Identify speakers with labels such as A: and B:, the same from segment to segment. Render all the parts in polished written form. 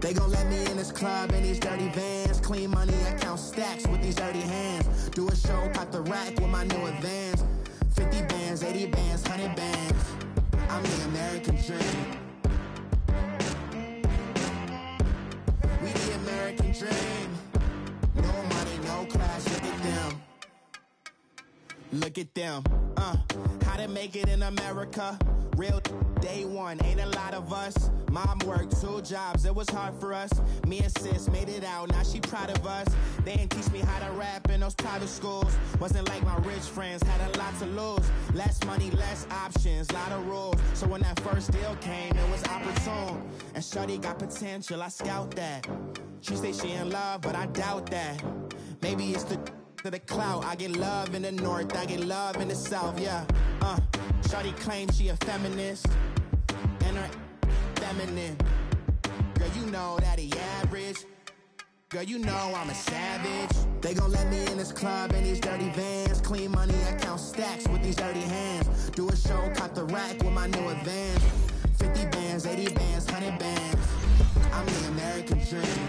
A: They gon' let me in this club in these dirty vans. Clean money, I count stacks with these dirty hands. Do a show, pop the rack with my new advance. 50 bands, 80 bands, 100 bands. I'm the American dream. We the American dream. No money, no class, look at them. Look at them. How to make it in America? Real day one, ain't a lot of us. Mom worked 2 jobs, it was hard for us. Me and sis made it out, now she proud of us. They ain't teach me how to rap in those private schools. Wasn't like my rich friends, had a lot to lose. Less money, less options, lot of rules. So when that first deal came, it was opportune. And shorty got potential, I scout that. She say she in love, but I doubt that. Maybe it's to the clout. I get love in the north, I get love in the south, yeah. Shorty claims she a feminist, and her feminine. Girl, you know that he average. Girl, you know I'm a savage. They gon' let me in this club in these dirty vans. Clean money, I count stacks with these dirty hands. Do a show, cop the rack with my new advance. 50 bands, 80 bands, 100 bands. I'm the American dream.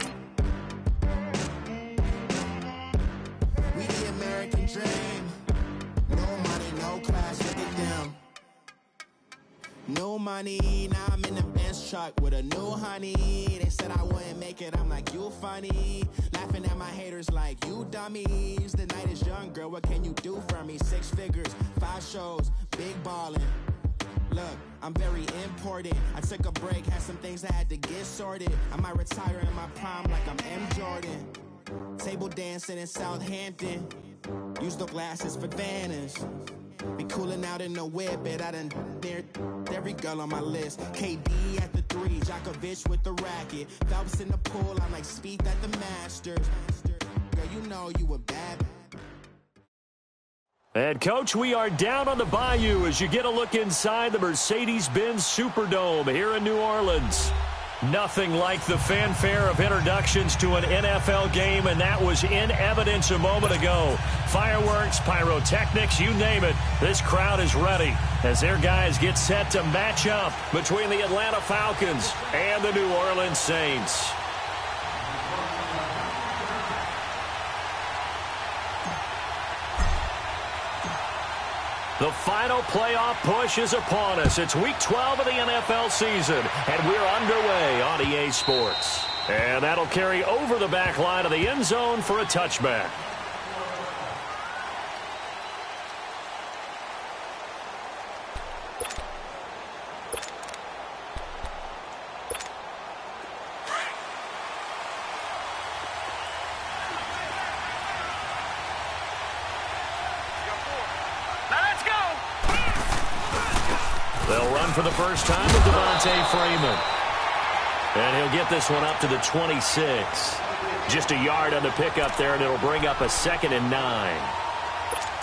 A: We the American dream. No money, no class, look at them. No money, now I'm in the Benz truck with a new honey. They said I wouldn't make it, I'm like, you funny. Laughing at my haters like, you dummies. The night is young, girl, what can you do for me? 6 figures, 5 shows, big ballin'. Look, I'm very important. I took a break, had some things I had to get sorted. I might retire in my prime like I'm M. Jordan. Table dancing in Southampton. Use the glasses for Vannas. Be coolin' out in the whip, and I done dared every girl on my list. KD at the 3, Djokovic with the racket. Phelps in the pool, I'm like Spieth at the Masters. Girl, you know you a bad.
B: And, Coach, we are down on the bayou as you get a look inside the Mercedes-Benz Superdome here in New Orleans. Nothing like the fanfare of introductions to an NFL game, and that was in evidence a moment ago. Fireworks, pyrotechnics, you name it. This crowd is ready as their guys get set to match up between the Atlanta Falcons and the New Orleans Saints. The final playoff push is upon us. It's Week 12 of the NFL season, and we're underway on EA Sports. And that'll carry over the back line of the end zone for a touchback. They'll run for the first time with Devontae Freeman. And he'll get this one up to the 26. Just a yard on the pickup there, and it'll bring up a 2nd and 9.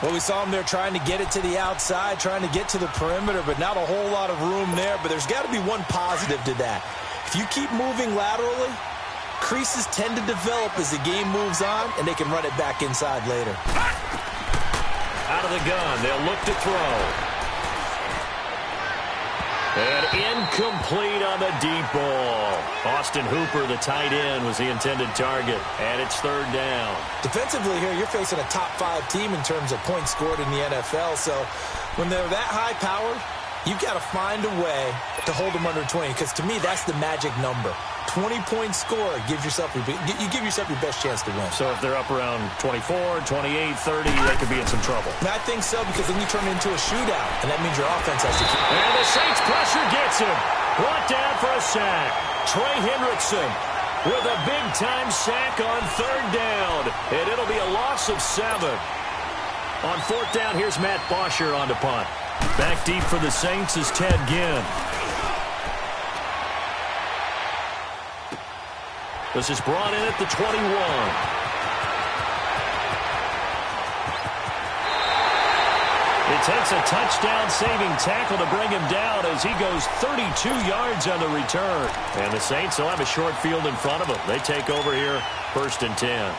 C: Well, we saw him there trying to get it to the outside, trying to get to the perimeter, but not a whole lot of room there. But there's got to be one positive to that. If you keep moving laterally, creases tend to develop as the game moves on, and they can run it back inside later.
B: Out of the gun, they'll look to throw. And incomplete on the deep ball. Austin Hooper, the tight end, was the intended target. And it's 3rd down.
C: Defensively here, you're facing a top 5 team in terms of points scored in the NFL. So when they're that high-powered, you've got to find a way to hold them under 20. Because to me, that's the magic number. 20-point score gives yourself you give yourself your best chance to win.
B: So if they're up around 24, 28, 30, they could be in some trouble.
C: And I think so, because then you turn it into a shootout, and that means your offense has to keep.
B: And the Saints pressure gets him. Brought down for a sack. Trey Hendrickson with a big-time sack on 3rd down. And it'll be a loss of 7. On 4th down, here's Matt Bosher on to punt. Back deep for the Saints is Ted Ginn. This is brought in at the 21. It takes a touchdown-saving tackle to bring him down as he goes 32 yards on the return. And the Saints will have a short field in front of them. They take over here, 1st and 10.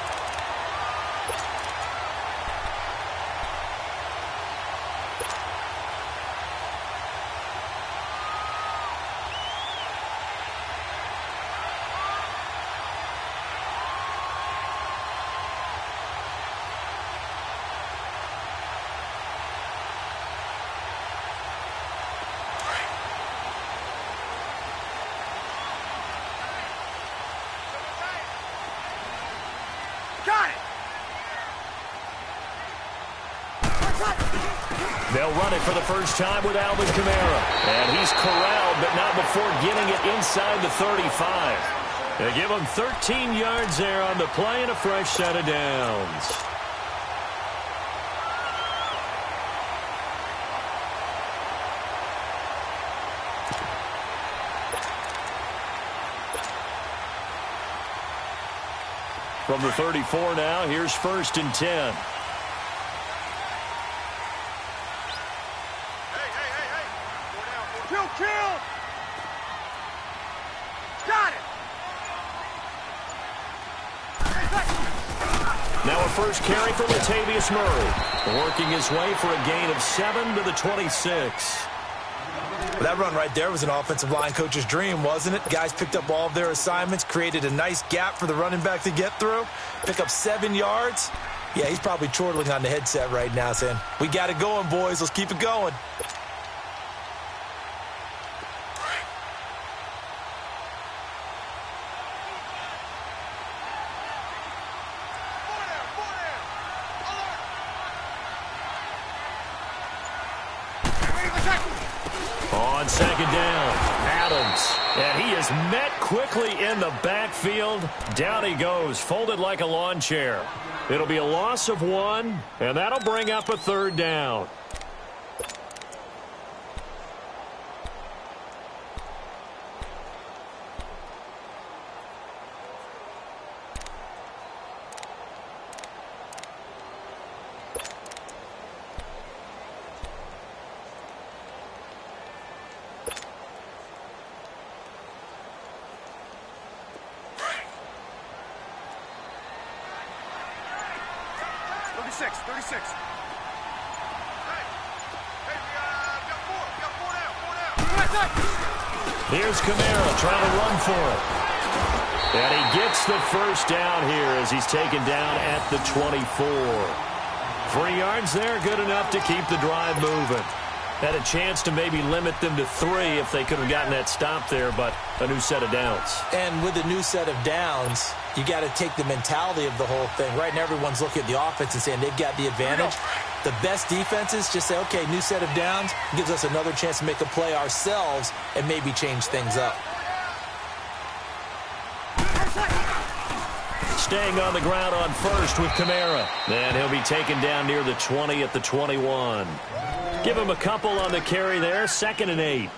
B: They'll run it for the first time with Alvin Kamara. And he's corralled, but not before getting it inside the 35. They give him 13 yards there on the play and a fresh set of downs. From the 34 now, here's 1st and 10.
D: Kill! Got it!
B: Now a first carry for Latavius Murray. Working his way for a gain of 7 to the 26.
C: That run right there was an offensive line coach's dream, wasn't it? Guys picked up all of their assignments, created a nice gap for the running back to get through, pick up 7 yards. Yeah, he's probably chortling on the headset right now saying, we got it going, boys. Let's keep it going.
B: On 2nd down, Adams. And he is met quickly in the backfield. Down he goes, folded like a lawn chair. It'll be a loss of 1, and that'll bring up a 3rd down. Here's Kamara trying to run for it. And he gets the first down here as he's taken down at the 24. 3 yards there, good enough to keep the drive moving. Had a chance to maybe limit them to 3 if they could have gotten that stop there, but a new set of downs.
C: And with a new set of downs, you got to take the mentality of the whole thing. Right now, everyone's looking at the offense and saying they've got the advantage. The best defenses just say, okay, new set of downs, gives us another chance to make a play ourselves and maybe change things up.
B: Staying on the ground on first with Kamara. And he'll be taken down near the 20 at the 21. Give him a couple on the carry there, 2nd and 8.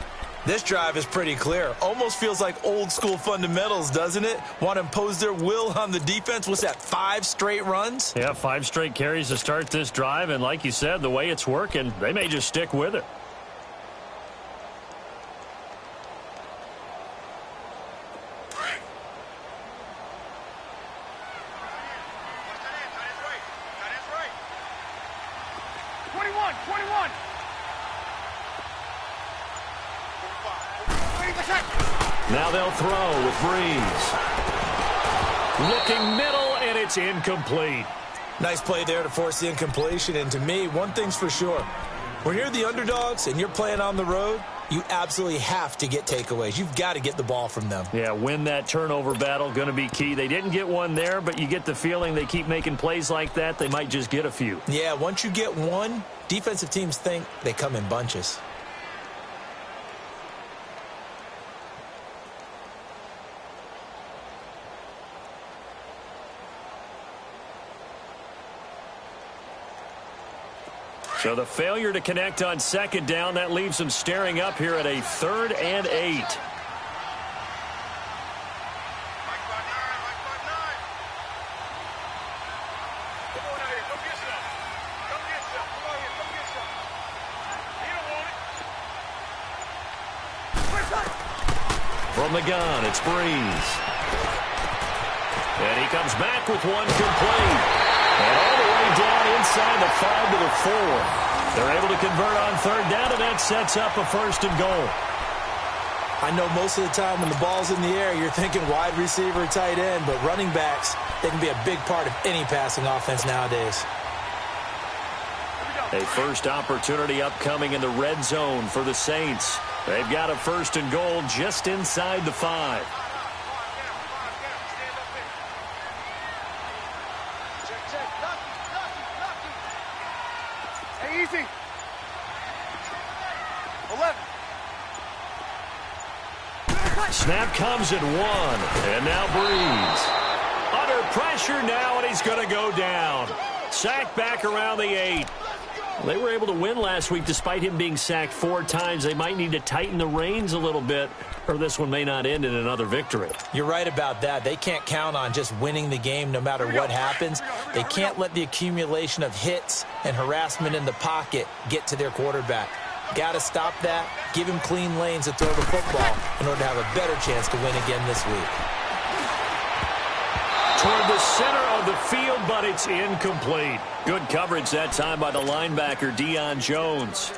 C: This drive is pretty clear. Almost feels like old school fundamentals, doesn't it? Want to impose their will on the defense. What's that, 5 straight runs?
B: Yeah, 5 straight carries to start this drive. And like you said, the way it's working, they may just stick with it. Now they'll throw with Breeze. Looking middle, and it's incomplete.
C: Nice play there to force the incompletion. And to me, one thing's for sure. When you're the underdogs and you're playing on the road, you absolutely have to get takeaways. You've got to get the ball from them.
B: Yeah, win that turnover battle, going to be key. They didn't get one there, but you get the feeling they keep making plays like that, they might just get a few.
C: Yeah, once you get one, defensive teams think they come in bunches.
B: So the failure to connect on 2nd down, that leaves them staring up here at a 3rd and 8. From the gun, it's Breeze. And he comes back with one complete. And all the way down inside the 5 to the 4. They're able to convert on 3rd down, and that sets up a 1st and goal.
C: I know most of the time when the ball's in the air, you're thinking wide receiver, tight end, but running backs, they can be a big part of any passing offense nowadays.
B: A first opportunity upcoming in the red zone for the Saints. They've got a 1st and goal just inside the 5. Snap comes at 1, and now Breeze. Under pressure now, and he's going to go down. Sacked back around the 8. They were able to win last week despite him being sacked 4 times. They might need to tighten the reins a little bit, or this one may not end in another victory.
C: You're right about that. They can't count on just winning the game no matter what happens. They can't let the accumulation of hits and harassment in the pocket get to their quarterback. Got to stop that, give him clean lanes to throw the football in order to have a better chance to win again this week.
B: Toward the center of the field, but it's incomplete. Good coverage that time by the linebacker, Deion Jones.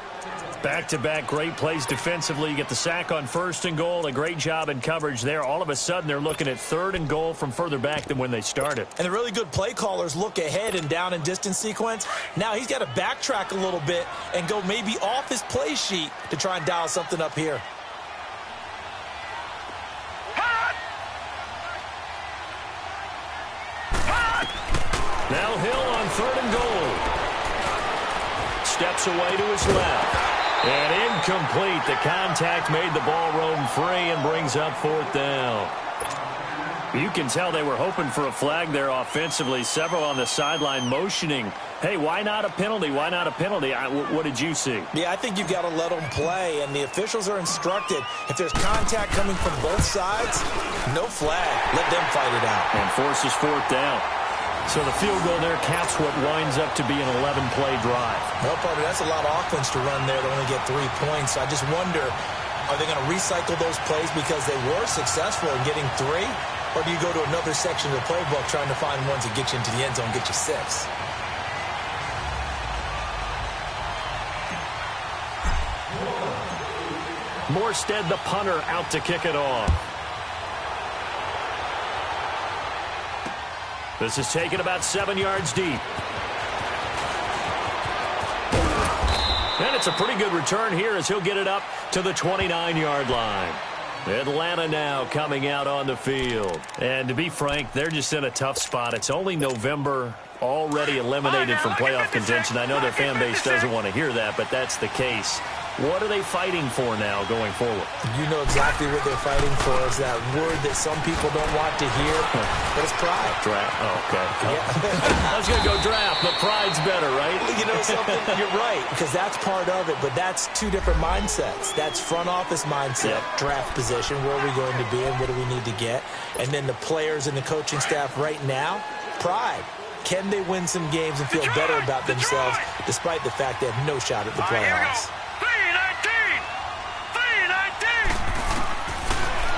B: Back-to-back great plays defensively. You get the sack on 1st and goal. A great job in coverage there. All of a sudden, they're looking at 3rd and goal from further back than when they started.
C: And the really good play callers look ahead and down and distance sequence. Now he's got to backtrack a little bit and go maybe off his play sheet to try and dial something up here.
B: Now Hill on 3rd and goal. Steps away to his left. And incomplete. The contact made the ball roam free and brings up 4th down. You can tell they were hoping for a flag there offensively. Several on the sideline motioning. Hey, why not a penalty? Why not a penalty? What did you see?
C: Yeah, I think you've got to let them play, and the officials are instructed. If there's contact coming from both sides, no flag. Let them fight it out.
B: And forces 4th down. So the field goal there caps what winds up to be an 11-play drive.
C: Well, partner, that's a lot of offense to run there to only get 3 points. I just wonder, are they going to recycle those plays because they were successful in getting 3? Or do you go to another section of the playbook trying to find ones that get you into the end zone, get you 6?
B: Morstead, the punter, out to kick it off. This is taken about 7 yards deep. And it's a pretty good return here as he'll get it up to the 29-yard line. Atlanta now coming out on the field. And to be frank, they're just in a tough spot. It's only November, already eliminated from playoff contention. I know their fan base doesn't want to hear that, but that's the case. What are they fighting for now going forward?
C: You know exactly what they're fighting for. It's that word that some people don't want to hear, but it's pride.
B: Draft. Oh, okay.
C: Yeah.
B: I was going to go draft, but pride's better, right?
C: You know something? You're right, because that's part of it, but that's 2 different mindsets. That's front office mindset, draft position, where are we going to be and what do we need to get? And then the players and the coaching staff right now, pride. Can they win some games and feel better about themselves despite the fact they have no shot at the playoffs?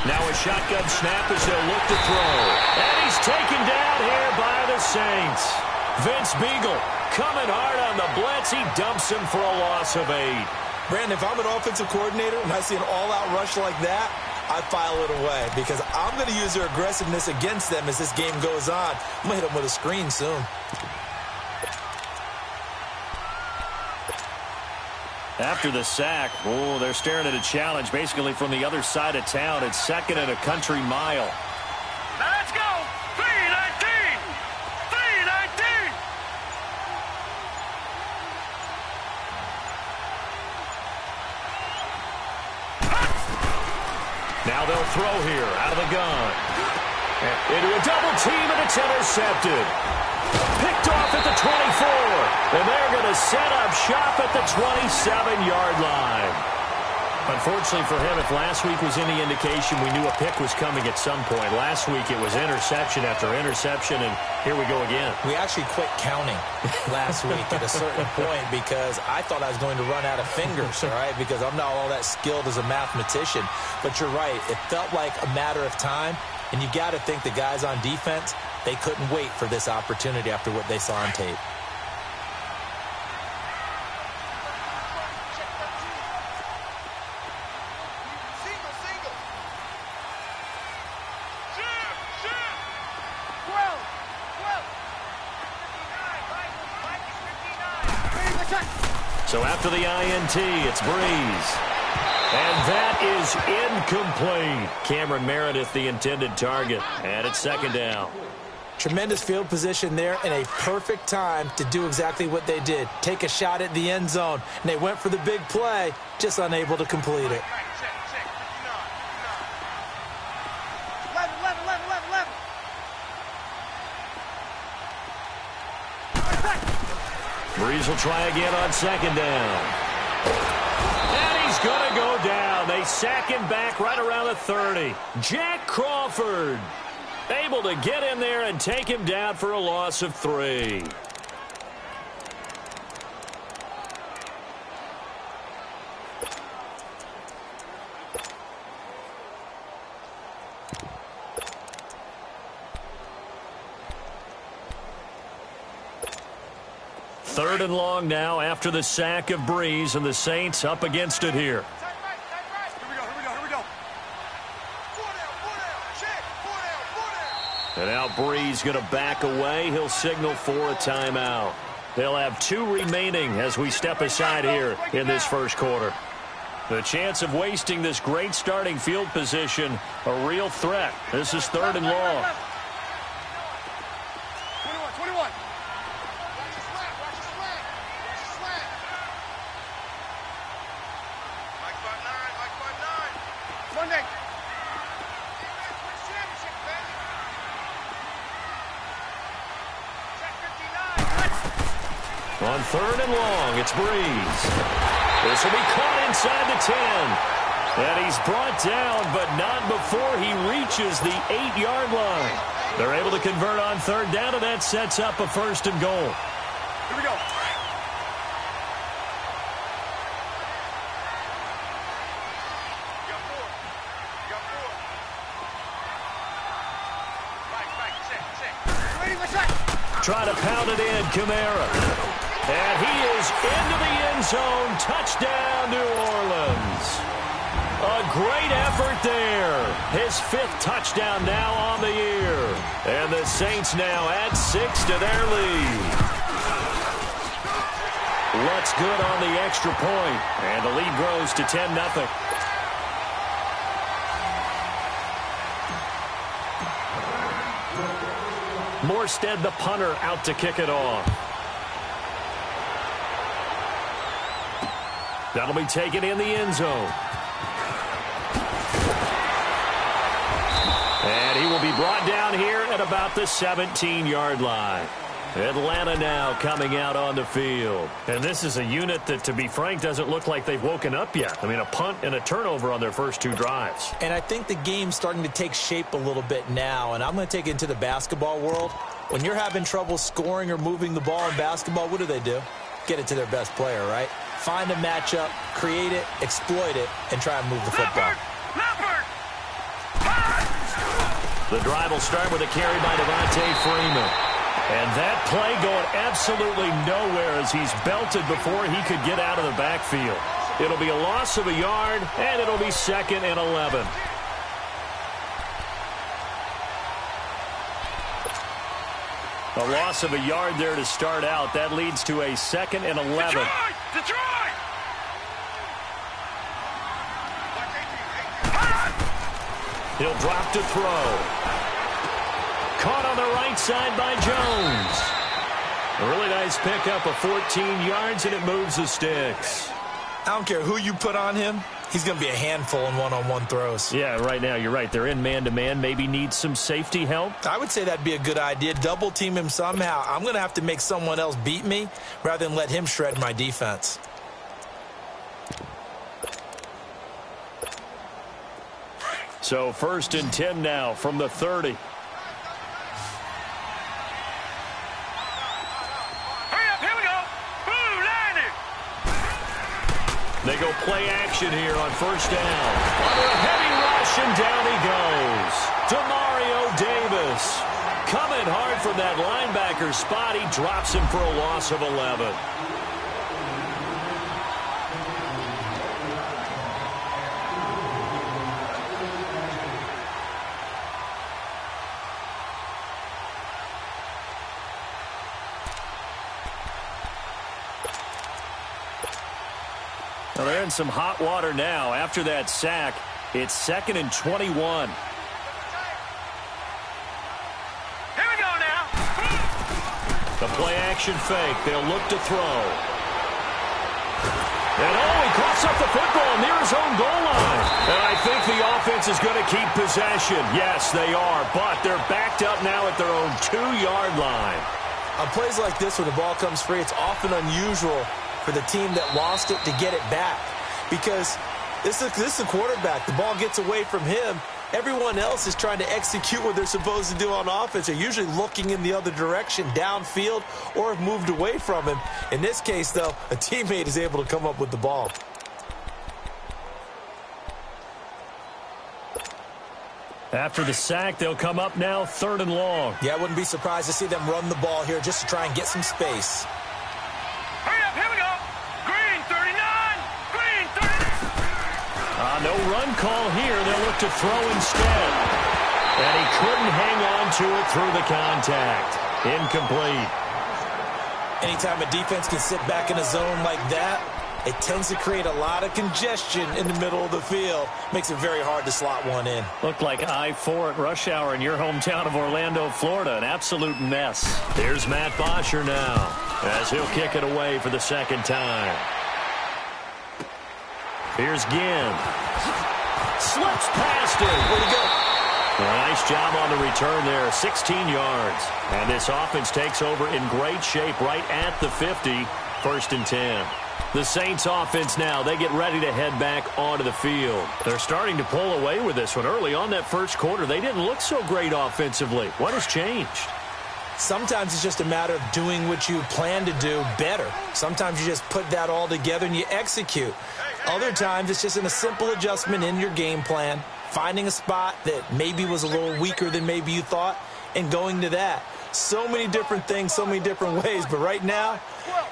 B: Now a shotgun snap as they'll look to throw. And he's taken down here by the Saints. Vince Beagle coming hard on the blitz. He dumps him for a loss of 8.
C: Brandon, if I'm an offensive coordinator and I see an all-out rush like that, I file it away because I'm going to use their aggressiveness against them as this game goes on. I'm going to hit them with a screen soon.
B: After the sack, they're staring at a challenge basically from the other side of town. It's 2nd and a country mile.
D: Let's go! 3-19! 3-19!
B: Now they'll throw here out of the gun. Into a double team, and it's intercepted. Picked off at the 24, and they're going to set up shop at the 27-yard line. Unfortunately for him, if last week was any indication, we knew a pick was coming at some point. Last week it was interception after interception, and here we go again.
C: We actually quit counting last week at a certain point because I thought I was going to run out of fingers, all right, because I'm not all that skilled as a mathematician. But you're right. It felt like a matter of time, and you got to think the guys on defense, they couldn't wait for this opportunity after what they saw on tape.
B: So after the INT, it's Breeze. And that is incomplete. Cameron Meredith, the intended target. And it's 2nd down.
C: Tremendous field position there and a perfect time to do exactly what they did. Take a shot at the end zone. And they went for the big play, just unable to complete it.
B: Breeze will try again on second down. And he's going to go down. They sack him back right around the 30. Jack Crawford able to get in there and take him down for a loss of 3. Third and long now after the sack of Breeze, and the Saints up against it here.
D: Here we go.
B: And now Breeze going to back away. He'll signal for a timeout. They'll have 2 remaining as we step aside here in this first quarter. The chance of wasting this great starting field position, a real threat. This is third and long.
D: 21. Monday.
B: On third and long, it's Breeze. This will be caught inside the 10. And he's brought down, but not before he reaches the 8-yard line. They're able to convert on third down, and that sets up a first and goal.
D: Here we go.
B: Try to pound it in, Kamara. And he is into the end zone. Touchdown, New Orleans. A great effort there. His 5th touchdown now on the year. And the Saints now add 6 to their lead. Looks good on the extra point. And the lead grows to 10-0. Morstead, the punter, out to kick it off. That'll be taken in the end zone. And he will be brought down here at about the 17-yard line. Atlanta now coming out on the field. And this is a unit that, to be frank, doesn't look like they've woken up yet. I mean, a punt and a turnover on their first 2 drives.
C: And I think the game's starting to take shape a little bit now. And I'm going to take it into the basketball world. When you're having trouble scoring or moving the ball in basketball, what do? Get it to their best player, right? Find a matchup, create it, exploit it, and try and move the football.
B: The drive will start with a carry by Devontae Freeman. And that play going absolutely nowhere as he's belted before he could get out of the backfield. It'll be a loss of a yard, and it'll be 2nd and 11. A loss of a yard there to start out. That leads to a 2nd and 11.
D: Detroit!
B: He'll drop to throw. Caught on the right side by Jones. A really nice pickup of 14 yards, and it moves the sticks.
C: I don't care who you put on him. He's going to be a handful in one-on-one throws.
B: Yeah, right now, you're right. They're in man-to-man. Maybe need some safety help.
C: I would say that'd be a good idea. Double team him somehow. I'm going to have to make someone else beat me rather than let him shred my defense.
B: So 1st and 10 now from the 30. They go play action here on first down. Under a heavy rush, and down he goes. Demario Davis coming hard from that linebacker spot. He drops him for a loss of 11. Well, they're in some hot water now. After that sack, it's 2nd and 21.
D: Here we go now.
B: The play-action fake. They'll look to throw. And, he coughs up the football near his own goal line. And I think the offense is going to keep possession. Yes, they are, but they're backed up now at their own 2-yard line.
C: On plays like this, when the ball comes free, it's often unusual for the team that lost it to get it back. Because this is a quarterback. The ball gets away from him. Everyone else is trying to execute what they're supposed to do on offense. They're usually looking in the other direction, downfield, or have moved away from him. In this case, though, a teammate is able to come up with the ball.
B: After the sack, they'll come up now 3rd and long.
C: Yeah, I wouldn't be surprised to see them run the ball here just to try and get some space.
D: Hurry up, here we go. Green 39. Green 39.
B: No run call here. They'll look to throw instead. And he couldn't hang on to it through the contact. Incomplete.
C: Anytime a defense can sit back in a zone like that, it tends to create a lot of congestion in the middle of the field. Makes it very hard to slot one in.
B: Looked like I-4 at rush hour in your hometown of Orlando, Florida. An absolute mess. Here's Matt Bosher now as he'll kick it away for the 2nd time. Here's Ginn. Slips past him. Where'd he go? Nice job on the return there. 16 yards. And this offense takes over in great shape right at the 50. 1st and 10. The Saints offense now, they get ready to head back onto the field. They're starting to pull away with this one. Early on that first quarter, they didn't look so great offensively. What has changed?
C: Sometimes it's just a matter of doing what you plan to do better. Sometimes you just put that all together and you execute. Other times it's just a simple adjustment in your game plan, finding a spot that maybe was a little weaker than maybe you thought, and going to that. So many different things, so many different ways, but right now,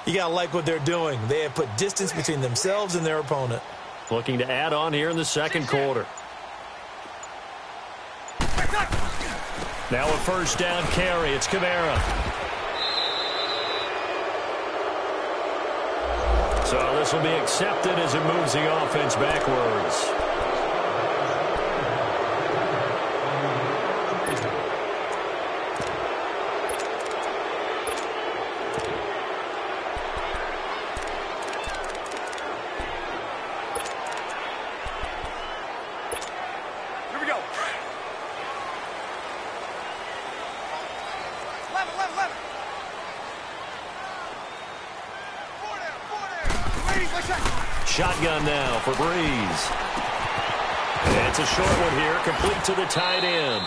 C: you got to like what they're doing. They have put distance between themselves and their opponent.
B: Looking to add on here in the 2nd quarter. Now a 1st down carry. It's Kamara. So this will be accepted as it moves the offense backwards. Shotgun now for Breeze. And it's a short one here, complete to the tight end.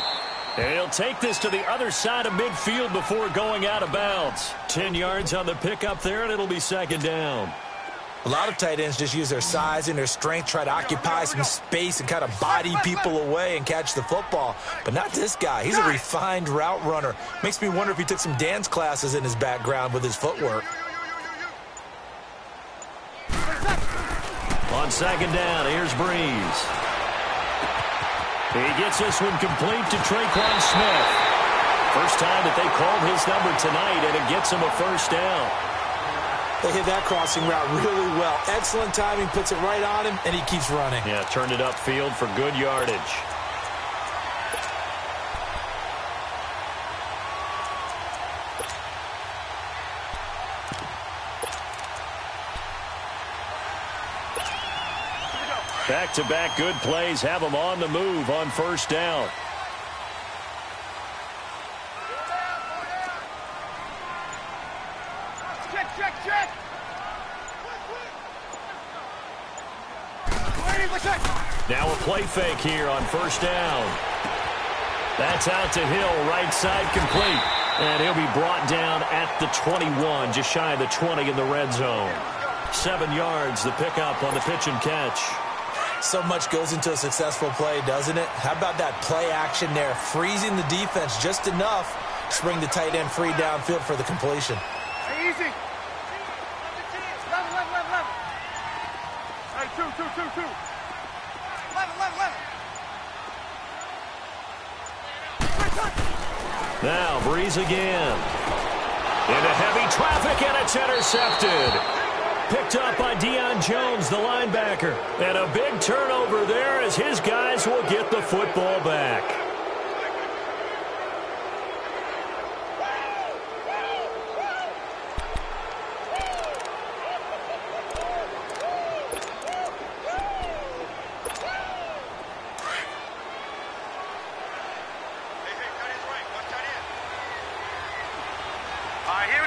B: And he'll take this to the other side of midfield before going out of bounds. 10 yards on the pickup there, and it'll be 2nd down.
C: A lot of tight ends just use their size and their strength, try to occupy some space and kind of body people away and catch the football. But not this guy. He's a refined route runner. Makes me wonder if he took some dance classes in his background with his footwork.
B: On 2nd down, here's Breeze. He gets this one complete to Traquan Smith. First time that they called his number tonight, and it gets him a 1st down.
C: They hit that crossing route really well. Excellent timing, puts it right on him, and he keeps running.
B: Yeah, turned it upfield for good yardage. Back-to-back good plays have them on the move on 1st down.
D: Check.
B: Now a play fake here on 1st down. That's out to Hill, right side complete. And he'll be brought down at the 21, just shy of the 20 in the red zone. 7 yards, the pickup on the pitch and catch.
C: So much goes into a successful play, doesn't it? How about that play action there? Freezing the defense just enough to bring the tight end free downfield for the completion.
D: Hey, easy. Left. Hey, two. Left.
B: Now Breeze again. Into heavy traffic, and it's intercepted. Picked up by Deion Jones, the linebacker. And a big turnover there as his guys will get the football back.
D: All right, here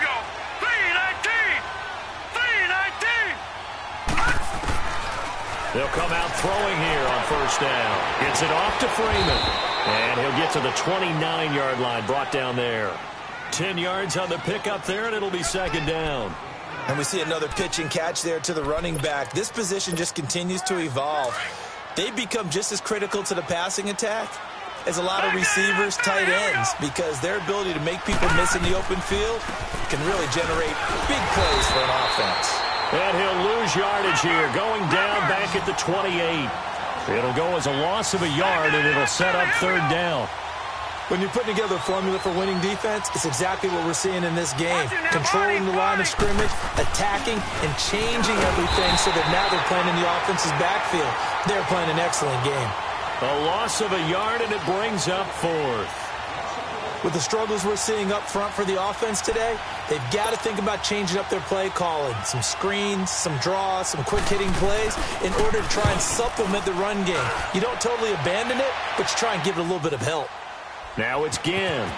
B: They'll come out throwing here on first down. Gets it off to Freeman. And he'll get to the 29-yard line, brought down there. 10 yards on the pickup there, and it'll be second down.
C: And we see another pitch and catch there to the running back. This position just continues to evolve. They become just as critical to the passing attack as a lot of receivers, tight ends, because their ability to make people miss in the open field can really generate big plays for an offense.
B: And he'll lose yardage here, going down back at the 28. It'll go as a loss of a yard, and it'll set up third down.
C: When you're putting together a formula for winning defense, it's exactly what we're seeing in this game. Controlling the line of scrimmage, attacking, and changing everything so that now they're playing in the offense's backfield. They're playing an excellent game.
B: A loss of a yard, and it brings up fourth.
C: With the struggles we're seeing up front for the offense today, they've got to think about changing up their play calling. Some screens, some draws, some quick-hitting plays in order to try and supplement the run game. You don't totally abandon it, but you try and give it a little bit of help.
B: Now it's Ginn.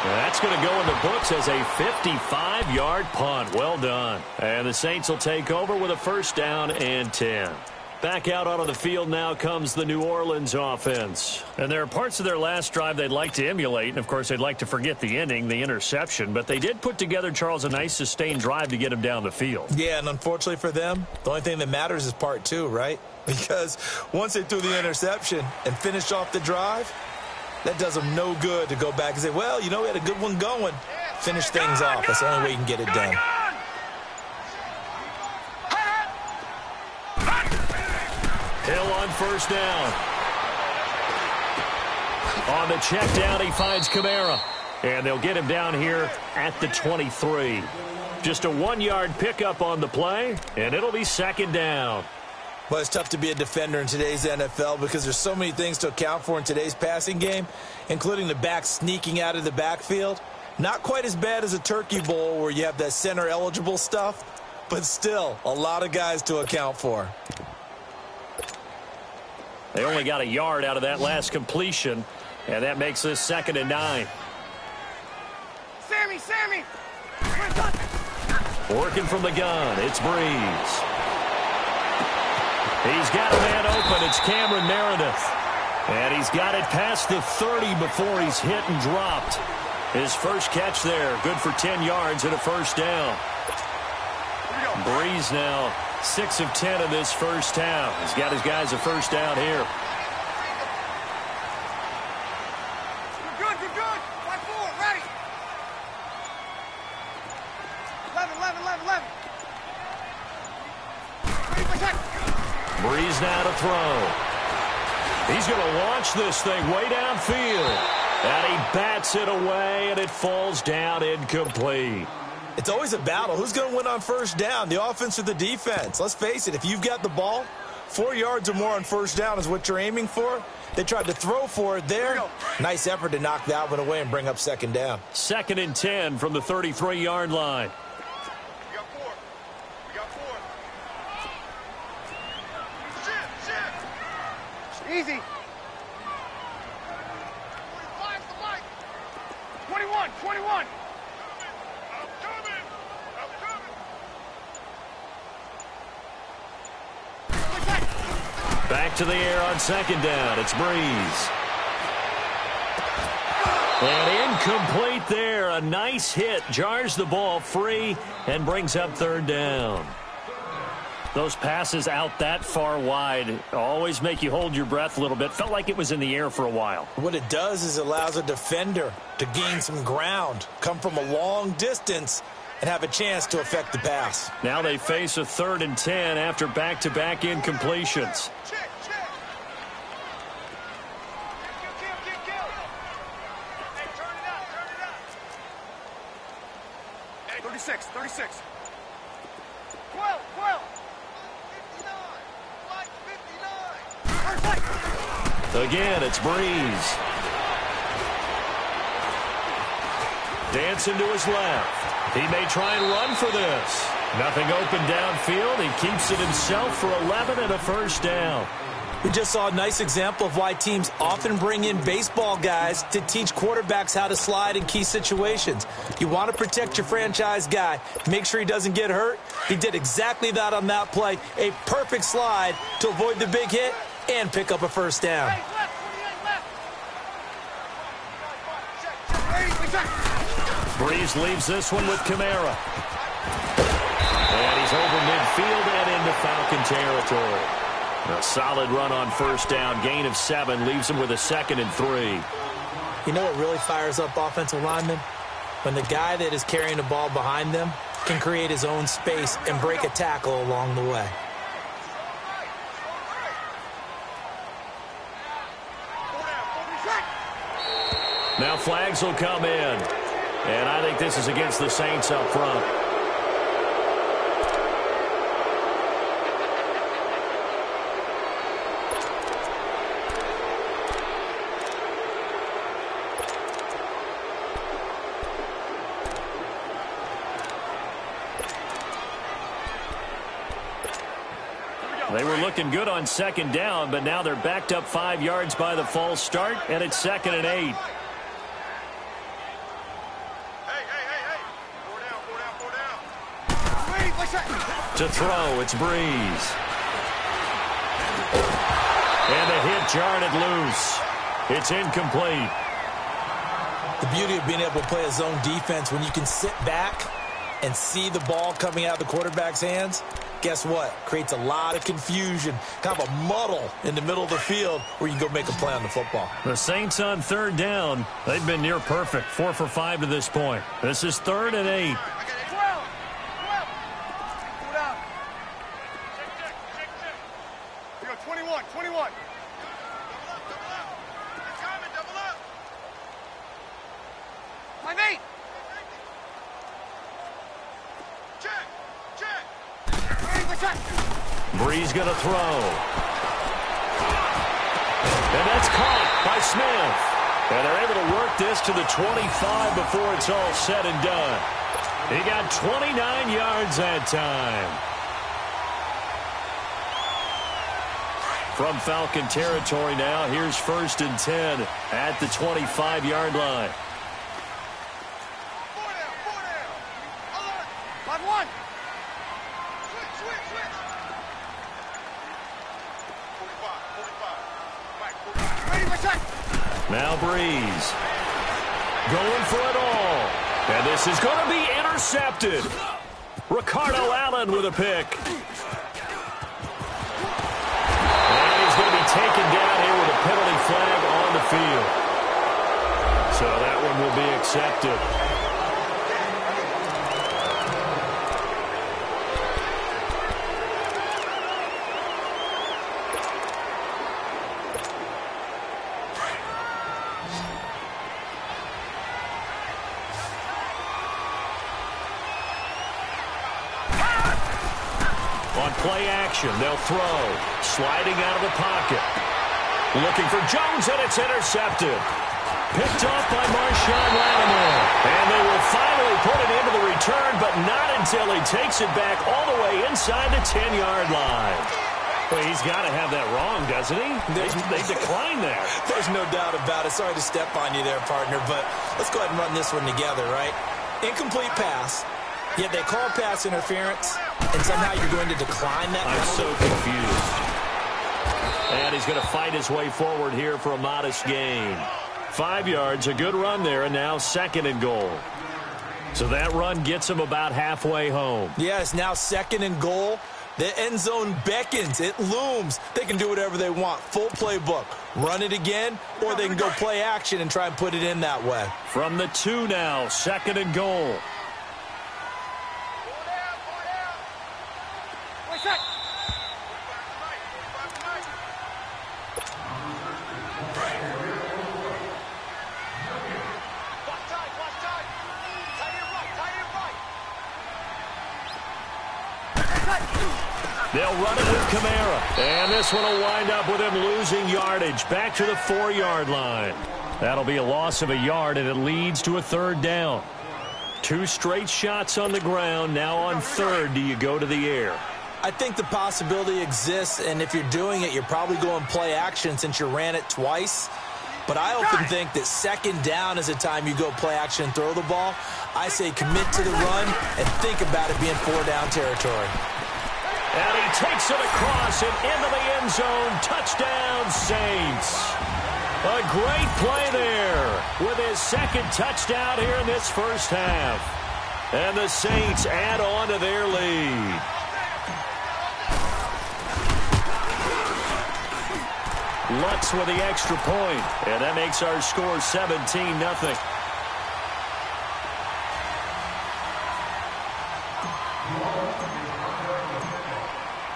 B: That's going to go in the books as a 55-yard punt. Well done. And the Saints will take over with a first down and 10. Back out onto the field now comes the New Orleans offense. And there are parts of their last drive they'd like to emulate. And, of course, they'd like to forget the ending, the interception. But they did put together, Charles, a nice sustained drive to get him down the field.
C: Yeah, and unfortunately for them, the only thing that matters is part two, right? Because once they threw the interception and finished off the drive, that does them no good to go back and say, well, you know, we had a good one going. Finish things off. That's the only way you can get it done.
B: Hill on first down. On the check down, he finds Kamara. And they'll get him down here at the 23. Just a 1-yard pickup on the play, and it'll be second down.
C: Well, it's tough to be a defender in today's NFL because there's so many things to account for in today's passing game, including the back sneaking out of the backfield. Not quite as bad as a turkey bowl where you have that center-eligible stuff, but still a lot of guys to account for.
B: They only got a yard out of that last completion, and that makes this 2nd and 9.
D: Sammy!
B: Working from the gun, it's Breeze. He's got a man open. It's Cameron Meredith. And he's got it past the 30 before he's hit and dropped. His first catch there, good for 10 yards and a first down. Breeze now 6 of 10 in this first half. He's got his guys a first down here.
D: We're good. 5-4, ready. 11.
B: Breeze now to throw. He's going to launch this thing way downfield. And he bats it away, and it falls down incomplete.
C: It's always a battle. Who's going to win on first down, the offense or the defense? Let's face it, if you've got the ball, 4 yards or more on first down is what you're aiming for. They tried to throw for it there. Nice effort to knock that one away and bring up second down.
B: 2nd and 10 from the 33-yard line.
D: Easy. 21.
B: Back to the air on second down. It's Breeze. And incomplete there. A nice hit. Jars the ball free and brings up third down. Those passes out that far wide always make you hold your breath a little bit. Felt like it was in the air for a while.
C: What it does is it allows a defender to gain some ground, come from a long distance, and have a chance to affect the pass.
B: Now they face a 3rd and 10 after back-to-back incompletions.
D: Check. Hey, turn it up. Hey, 36. 12. 59.
B: Again, it's Breeze. Dancing to his left. He may try and run for this. Nothing open downfield. He keeps it himself for 11 and a first down.
C: We just saw a nice example of why teams often bring in baseball guys to teach quarterbacks how to slide in key situations. You want to protect your franchise guy. Make sure he doesn't get hurt. He did exactly that on that play. A perfect slide to avoid the big hit and pick up a first down.
B: Breeze leaves this one with Kamara. And he's over midfield and into Falcon territory. A solid run on first down. Gain of 7 leaves him with a 2nd and 3.
C: You know what really fires up offensive linemen? When the guy that is carrying the ball behind them can create his own space and break a tackle along the way.
B: Now flags will come in. And I think this is against the Saints up front. They were looking good on 2nd down, but now they're backed up 5 yards by the false start, and it's 2nd and 8. To throw, it's Breeze. And the hit jarred it loose. It's incomplete.
C: The beauty of being able to play a zone defense when you can sit back and see the ball coming out of the quarterback's hands, guess what? Creates a lot of confusion, kind of a muddle in the middle of the field where you can go make a play on the football.
B: The Saints on 3rd down. They've been near perfect, 4 for 5 to this point. This is 3rd and 8. Breeze going to throw. And that's caught by Smith. And they're able to work this to the 25 before it's all said and done. He got 29 yards that time. From Falcon territory now, here's 1st and 10 at the 25-yard line. Now Breeze going for it all. And this is going to be intercepted. Ricardo Allen with a pick. And he's going to be taken down here with a penalty flag on the field. So that one will be accepted. Play action. They'll throw. Sliding out of the pocket. Looking for Jones, and it's intercepted. Picked off by Marshawn Lattimore. And they will finally put it into the return, but not until he takes it back all the way inside the 10-yard line. Well, he's got to have that wrong, doesn't he? They declined that.
C: There's no doubt about it. Sorry to step on you there, partner, but let's go ahead and run this one together, right? Incomplete pass. Yet they call pass interference, and somehow you're going to decline that penalty.
B: I'm so confused. And he's going to fight his way forward here for a modest gain. 5 yards, a good run there, and now 2nd and goal. So that run gets him about halfway home.
C: Yes, now 2nd and goal. The end zone beckons. It looms. They can do whatever they want. Full playbook. Run it again, or they can go play action and try and put it in that way.
B: From the 2 now, 2nd and goal. They'll run it with Kamara. And this one will wind up with him losing yardage. Back to the 4-yard line. That'll be a loss of a yard, and it leads to a 3rd down. 2 straight shots on the ground. Now on third, do you go to the air?
C: I think the possibility exists, and if you're doing it, you're probably going play action since you ran it twice. But I often think that second down is the time you go play action and throw the ball. I say commit to the run and think about it being 4-down territory.
B: And he takes it across and into the end zone. Touchdown, Saints. A great play there with his second touchdown here in this first half. And the Saints add on to their lead. Lutz with the extra point, and that makes our score 17-0.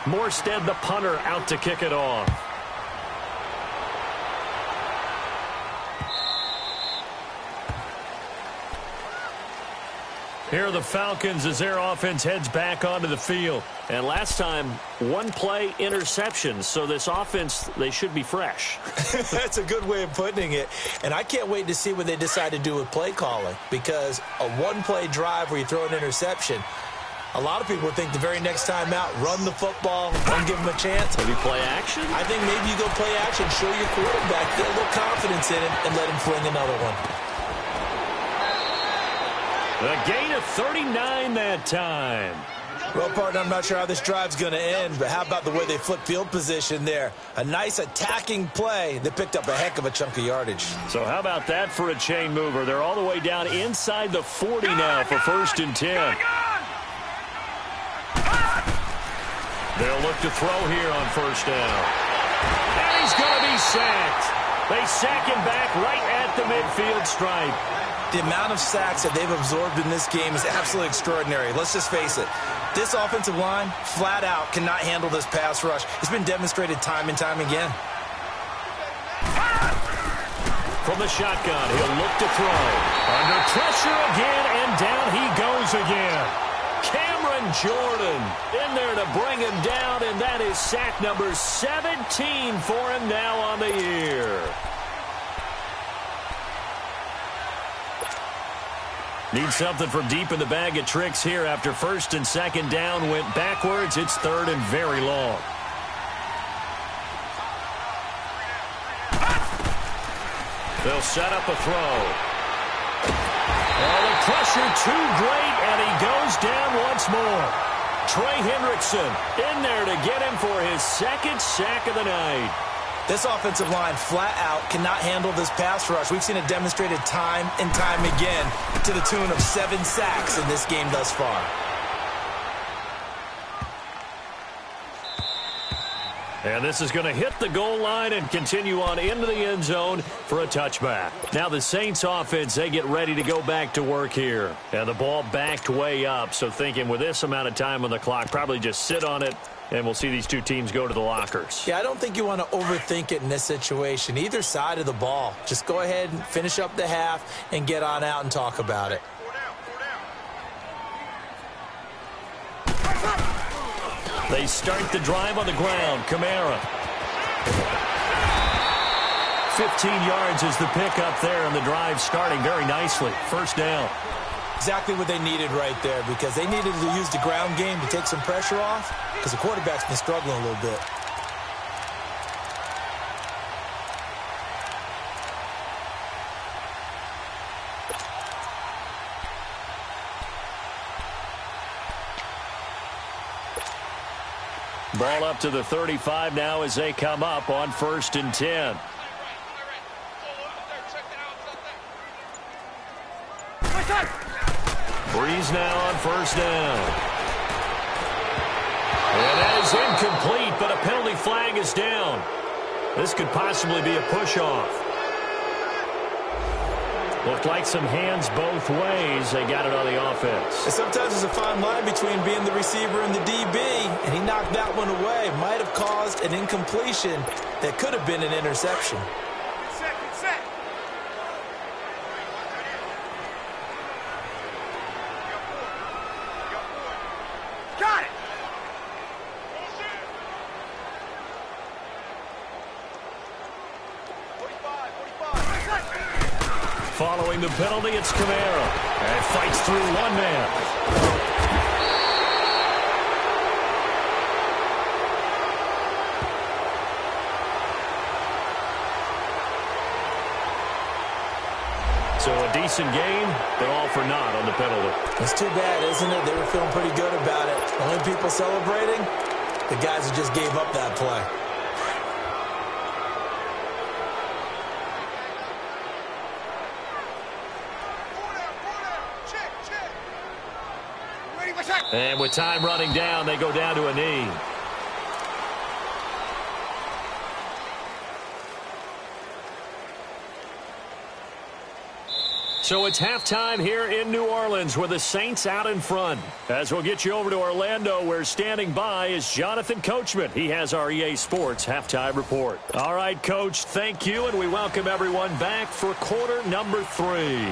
B: Morstead, the punter, out to kick it off. Here are the Falcons as their offense heads back onto the field. And last time, 1 play interception. So this offense, they should be fresh.
C: That's a good way of putting it. And I can't wait to see what they decide to do with play calling. Because a 1-play drive where you throw an interception, a lot of people think the very next time out, run the football, don't give them a chance.
B: Maybe play action?
C: I think maybe you go play action, show your quarterback, get a little confidence in him, and let him fling another one.
B: A gain of 39 that time.
C: Well, partner, I'm not sure how this drive's going to end, but how about the way they flip field position there? A nice attacking play. They picked up a heck of a chunk of yardage.
B: So how about that for a chain mover? They're all the way down inside the 40 now for 1st and 10. They'll look to throw here on 1st down. And he's going to be sacked. They sack him back right at the midfield stripe.
C: The amount of sacks that they've absorbed in this game is absolutely extraordinary. Let's just face it. This offensive line, flat out, cannot handle this pass rush. It's been demonstrated time and time again.
B: From the shotgun, he'll look to throw. Under pressure again, and down he goes again. Cameron Jordan in there to bring him down, and that is sack number 17 for him now on the year. Need something from deep in the bag of tricks here after 1st and 2nd down went backwards. It's 3rd and very long. They'll set up a throw. Oh, the pressure too great, and he goes down once more. Trey Hendrickson in there to get him for his 2nd sack of the night.
C: This offensive line flat out cannot handle this pass rush. We've seen it demonstrated time and time again to the tune of 7 sacks in this game thus far.
B: And this is going to hit the goal line and continue on into the end zone for a touchback. Now the Saints offense, they get ready to go back to work here. And the ball backed way up, so thinking with this amount of time on the clock, probably just sit on it, and we'll see these two teams go to the lockers.
C: Yeah, I don't think you want to overthink it in this situation. Either side of the ball. Just go ahead and finish up the half and get on out and talk about it.
B: They start the drive on the ground. Kamara. 15 yards is the pickup there, and the drive starting very nicely. 1st down.
C: Exactly what they needed right there, because they needed to use the ground game to take some pressure off, because the quarterback's been struggling a little bit.
B: Ball up to the 35 now as they come up on 1st and 10. Breeze now on 1st down. And that is incomplete, but a penalty flag is down. This could possibly be a push-off. Looked like some hands both ways. They got it on the offense.
C: And sometimes there's a fine line between being the receiver and the DB, and he knocked that one away. Might have caused an incompletion that could have been an interception.
B: Following the penalty, it's Kamara. And fights through one man. So a decent game, but all for naught on the penalty.
C: It's too bad, isn't it? They were feeling pretty good about it. Only people celebrating, the guys who just gave up that play.
B: And with time running down, they go down to a knee. So it's halftime here in New Orleans with the Saints out in front. As we'll get you over to Orlando, where standing by is Jonathan Coachman. He has our EA Sports halftime report. All right, Coach, thank you, and we welcome everyone back for quarter number 3.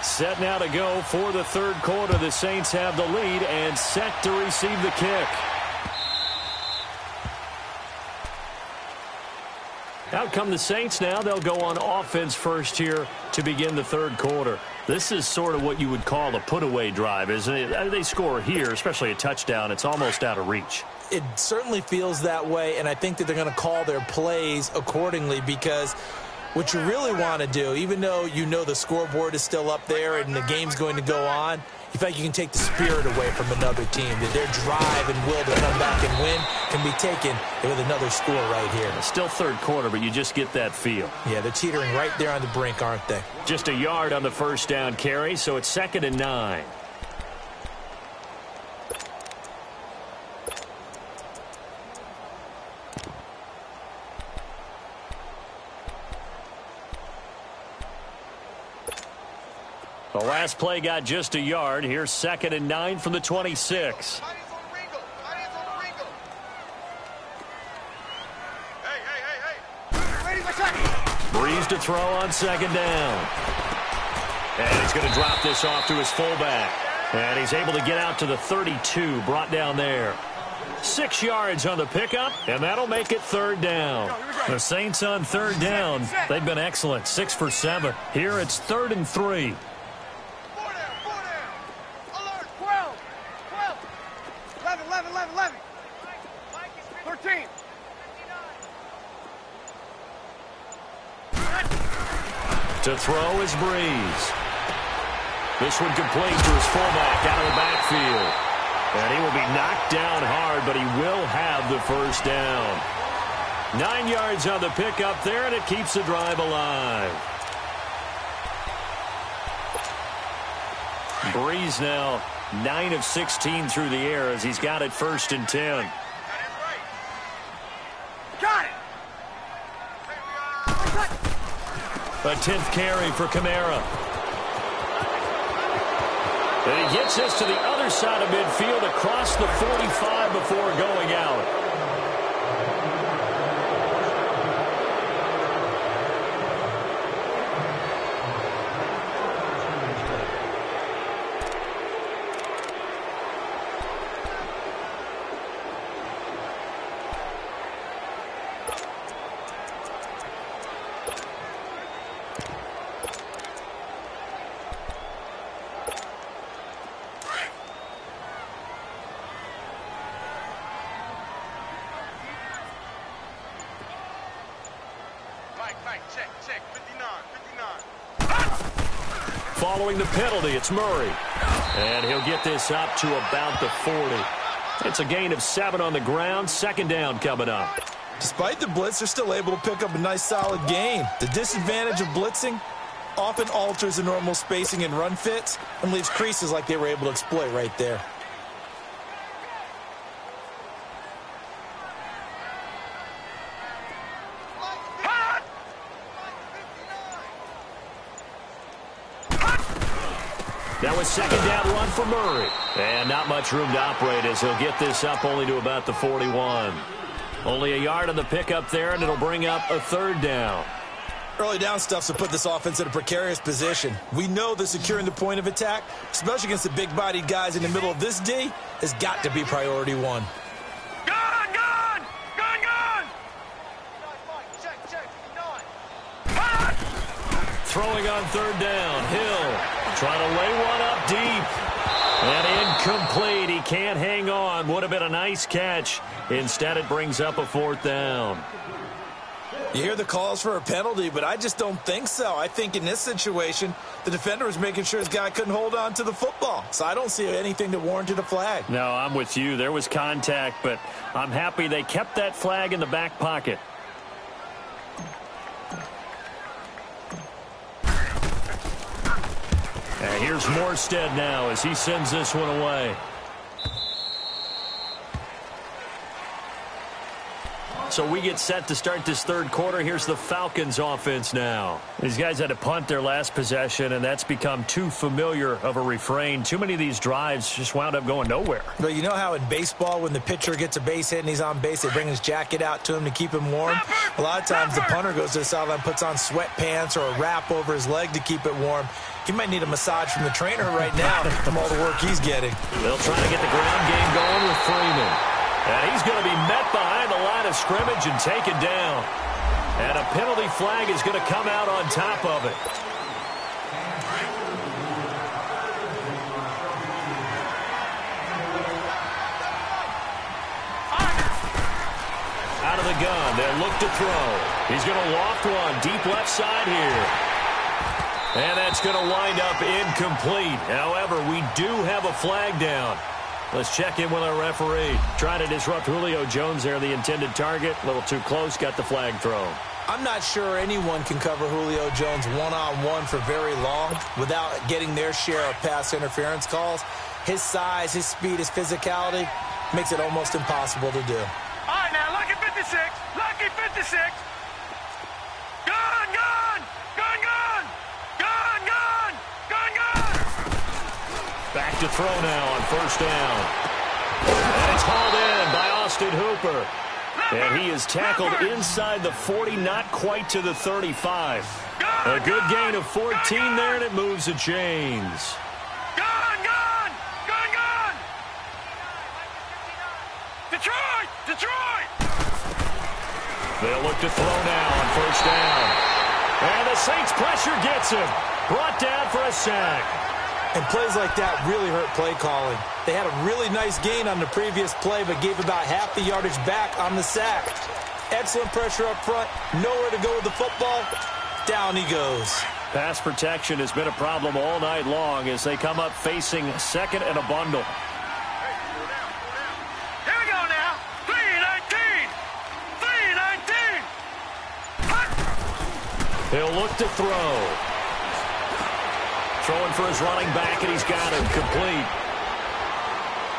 B: Set now to go for the third quarter. The Saints have the lead and set to receive the kick. Out come the Saints now. They'll go on offense first here to begin the third quarter. This is sort of what you would call a put-away drive, isn't it? They score here, especially a touchdown. It's almost out of reach.
C: It certainly feels that way, and I think that they're going to call their plays accordingly, because what you really want to do, even though you know the scoreboard is still up there and the game's going to go on, you feel like you can take the spirit away from another team, that their drive and will to come back and win can be taken with another score right here.
B: It's still third quarter, but you just get that feel.
C: Yeah, they're teetering right there on the brink, aren't they?
B: Just a yard on the first down carry, so it's 2nd and 9. The last play got just a yard. Here's 2nd and 9 from the 26. Breeze to throw on 2nd down. And he's going to drop this off to his fullback. And he's able to get out to the 32, brought down there. 6 yards on the pickup, and that'll make it 3rd down. The Saints on 3rd down. They've been excellent, 6 for 7. Here it's 3rd and 3.
D: 13.
B: To throw is Breeze. This one complete to his fullback out of the backfield. And he will be knocked down hard, but he will have the first down. 9 yards on the pickup there, and it keeps the drive alive. Breeze now 9 of 16 through the air as he's got it 1st and 10.
D: Got it.
B: A 10th carry for Kamara. And he gets us to the other side of midfield across the 45 before going out.
D: Check, 59.
B: Following the penalty, it's Murray. And he'll get this up to about the 40. It's a gain of 7 on the ground. 2nd down coming up.
C: Despite the blitz, they're still able to pick up a nice, solid gain. The disadvantage of blitzing often alters the normal spacing and run fits and leaves creases like they were able to exploit right there.
B: That was 2nd down run for Murray. And not much room to operate as he'll get this up only to about the 41. Only a yard on the pickup there, and it'll bring up a 3rd down.
C: Early down stuffs will put this offense in a precarious position. We know that securing the point of attack, especially against the big-bodied guys in the middle of this D, has got to be priority 1.
D: Good!
B: throwing on third down. Hill trying to lay one up deep. And incomplete. He can't hang on. Would have been a nice catch. Instead, it brings up a fourth down.
C: You hear the calls for a penalty, but I just don't think so. I think in this situation, the defender was making sure his guy couldn't hold on to the football. So I don't see anything that warranted a flag.
B: No, I'm with you. There was contact, but I'm happy they kept that flag in the back pocket. And here's Morstead now as he sends this one away. So we get set to start this third quarter. Here's the Falcons offense now. These guys had to punt their last possession, and that's become too familiar of a refrain. Too many of these drives just wound up going nowhere.
C: But you know how in baseball when the pitcher gets a base hit and he's on base, they bring his jacket out to him to keep him warm? A lot of times the punter goes to the sideline, puts on sweatpants or a wrap over his leg to keep it warm. He might need a massage from the trainer right now from all the work he's getting.
B: They'll try to get the ground game going with Freeman. And he's going to be met behind the line of scrimmage and taken down. And a penalty flag is going to come out on top of it. Out of the gun, they'll look to throw. He's going to loft one deep left side here. And that's going to wind up incomplete. However, we do have a flag down. Let's check in with our referee. Trying to disrupt Julio Jones there, the intended target. A little too close, got the flag thrown.
C: I'm not sure anyone can cover Julio Jones one-on-one for very long without getting their share of pass interference calls. His size, his speed, his physicality makes it almost impossible to do.
D: All right, now, lucky 56. Lucky 56. Gun, gun, gun, gun. Gun, gun, gun, gun.
B: Back to throw now on first down. And it's hauled in by Austin Hooper. And he is tackled inside the 40, not quite to the 35. A good gain of 14 there, and it moves the chains.
D: Gun, gun, gun, gun. Detroit, Detroit.
B: They'll look to throw now on first down. And the Saints pressure gets him. Brought down for a sack.
C: And plays like that really hurt play calling. They had a really nice gain on the previous play, but gave about half the yardage back on the sack. Excellent pressure up front. Nowhere to go with the football. Down he goes.
B: Pass protection has been a problem all night long as they come up facing second and a bundle.
D: Here we go now. 3-19. 3-19.
B: He'll look to throw. Throwing for his running back, and he's got him complete.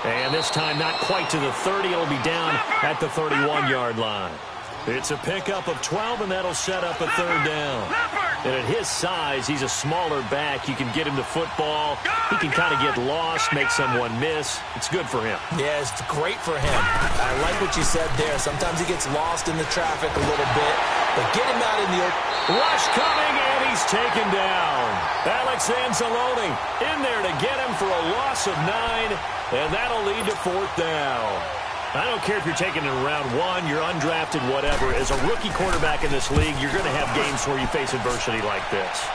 B: And this time not quite to the 30. It'll be down at the 31-yard line. It's a pickup of 12, and that'll set up a third down. And at his size, he's a smaller back. You can get him the football. He can kind of get lost, make someone miss. It's good for him.
C: Yeah, it's great for him. I like what you said there. Sometimes he gets lost in the traffic a little bit, but get him out in the open.
B: Rush coming, and he's taken down. Alex Anzalone in there to get him for a loss of 9, and that'll lead to fourth down. I don't care if you're taking it in round 1, you're undrafted, whatever. As a rookie quarterback in this league, you're going to have games where you face adversity like this.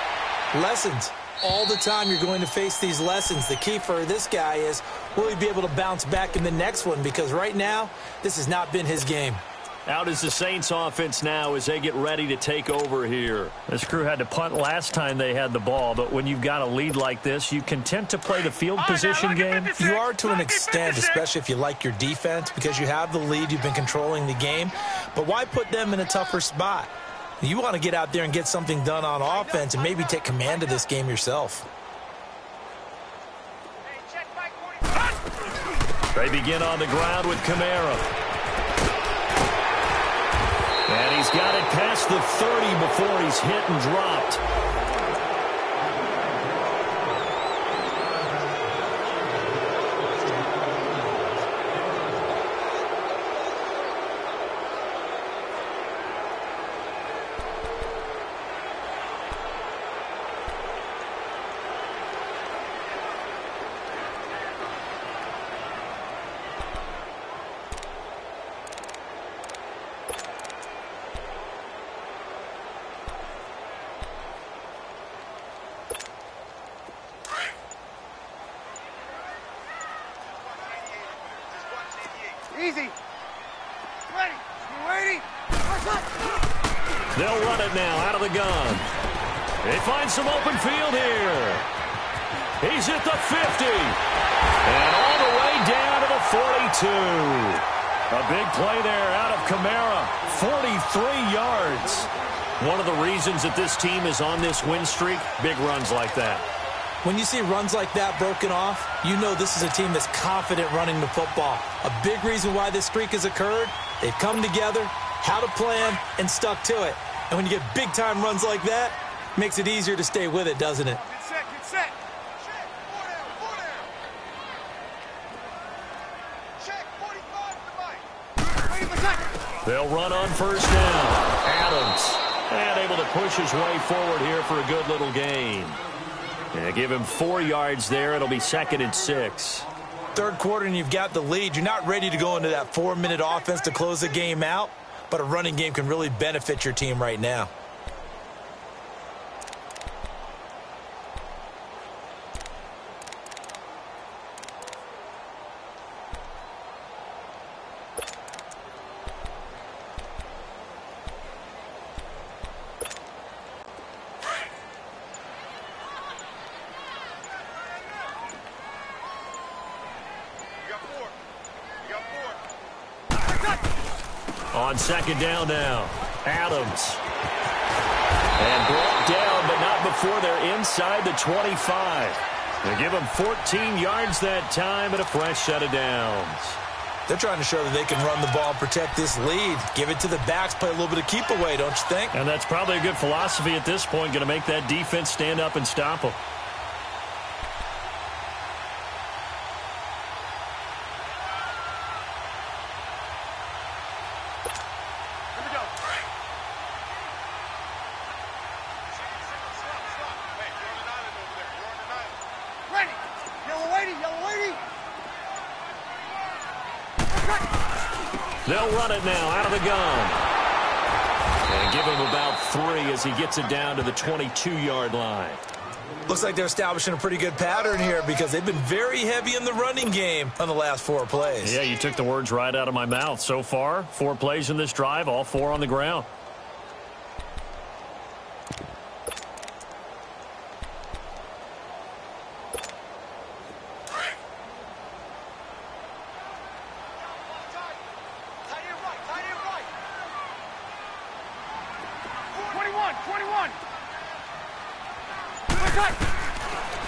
C: Lessons. All the time you're going to face these lessons. The key for this guy is, will he be able to bounce back in the next one? Because right now, this has not been his game.
B: Out is the Saints offense now as they get ready to take over here. This crew had to punt last time they had the ball, but when you've got a lead like this, you content to play the field position game?
C: You are to an extent, especially if you like your defense, because you have the lead, you've been controlling the game. But why put them in a tougher spot? You want to get out there and get something done on offense and maybe take command of this game yourself.
B: They begin on the ground with Kamara. And he's got it past the 30 before he's hit and dropped.
D: Easy. Ready. You ready?
B: They'll run it now out of the gun. They find some open field here. He's at the 50. And all the way down to the 42. A big play there out of Kamara. 43 yards. One of the reasons that this team is on this win streak, big runs like that.
C: When you see runs like that broken off, you know this is a team that's confident running the football. A big reason why this streak has occurred, they've come together, had a plan, and stuck to it. And when you get big-time runs like that, it makes it easier to stay with it, doesn't it?
D: Get set, get set. Check, 4 down. Check, 45 to the mic. Wait a second.
B: They'll run on first down. Adams, and able to push his way forward here for a good little gain. And give him 4 yards there. It'll be 2nd and 6.
C: Third quarter and you've got the lead. You're not ready to go into that 4-minute offense to close the game out, but a running game can really benefit your team right now.
B: On second down now, Adams. And brought down, but not before they're inside the 25. They give him 14 yards that time and a fresh set of downs.
C: They're trying to show that they can run the ball and protect this lead. Give it to the backs, play a little bit of keep away, don't you think?
B: And that's probably a good philosophy at this point, going to make that defense stand up and stop them. They'll run it now out of the gun. And give him about 3 as he gets it down to the 22-yard line.
C: Looks like they're establishing a pretty good pattern here because they've been very heavy in the running game on the last 4 plays.
B: Yeah, you took the words right out of my mouth. So far, 4 plays in this drive, all 4 on the ground.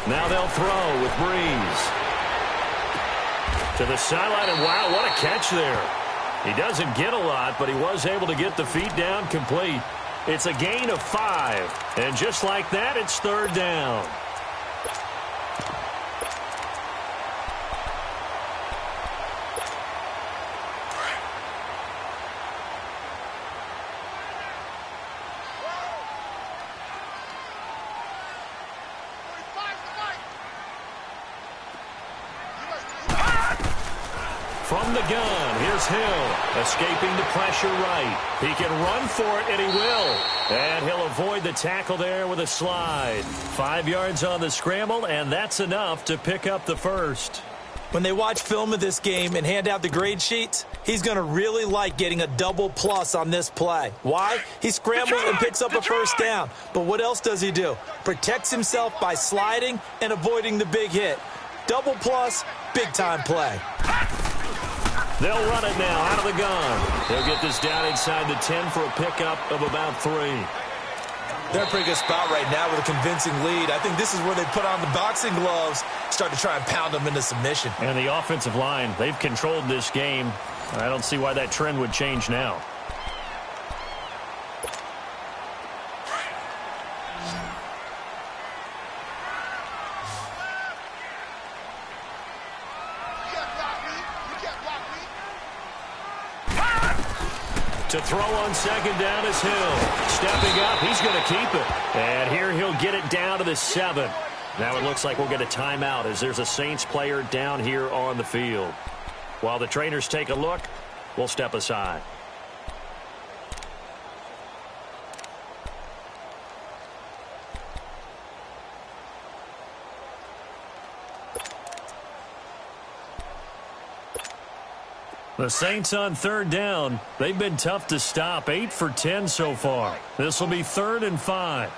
B: Now they'll throw with Breeze. To the sideline, and wow, what a catch there. He doesn't get a lot, but he was able to get the feet down complete. It's a gain of 5. And just like that, it's 3rd down. From the gun, here's Hill, escaping the pressure right. He can run for it, and he will. And he'll avoid the tackle there with a slide. 5 yards on the scramble, and that's enough to pick up the first.
C: When they watch film of this game and hand out the grade sheets, he's going to really like getting a double plus on this play. Why? He scrambles and picks up a first down. But what else does he do? Protects himself by sliding and avoiding the big hit. Double plus, big-time play.
B: They'll run it now out of the gun. They'll get this down inside the 10 for a pickup of about 3.
C: They're in a pretty good spot right now with a convincing lead. I think this is where they put on the boxing gloves, start to try and pound them into submission.
B: And the offensive line, they've controlled this game. I don't see why that trend would change now. To throw on second down is Hill. Stepping up, he's going to keep it. And here he'll get it down to the 7. Now it looks like we'll get a timeout as there's a Saints player down here on the field. While the trainers take a look, we'll step aside. The Saints on third down. They've been tough to stop. 8 for 10 so far. This will be 3rd and 5.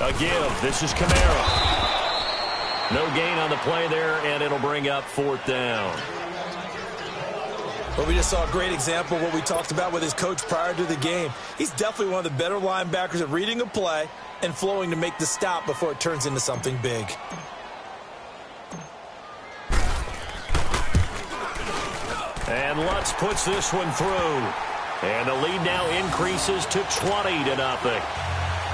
B: A give. This is Kamara. No gain on the play there, and it'll bring up 4th down.
C: Well, we just saw a great example of what we talked about with his coach prior to the game. He's definitely one of the better linebackers at reading a play and flowing to make the stop before it turns into something big.
B: And Lutz puts this one through. And the lead now increases to 20-0.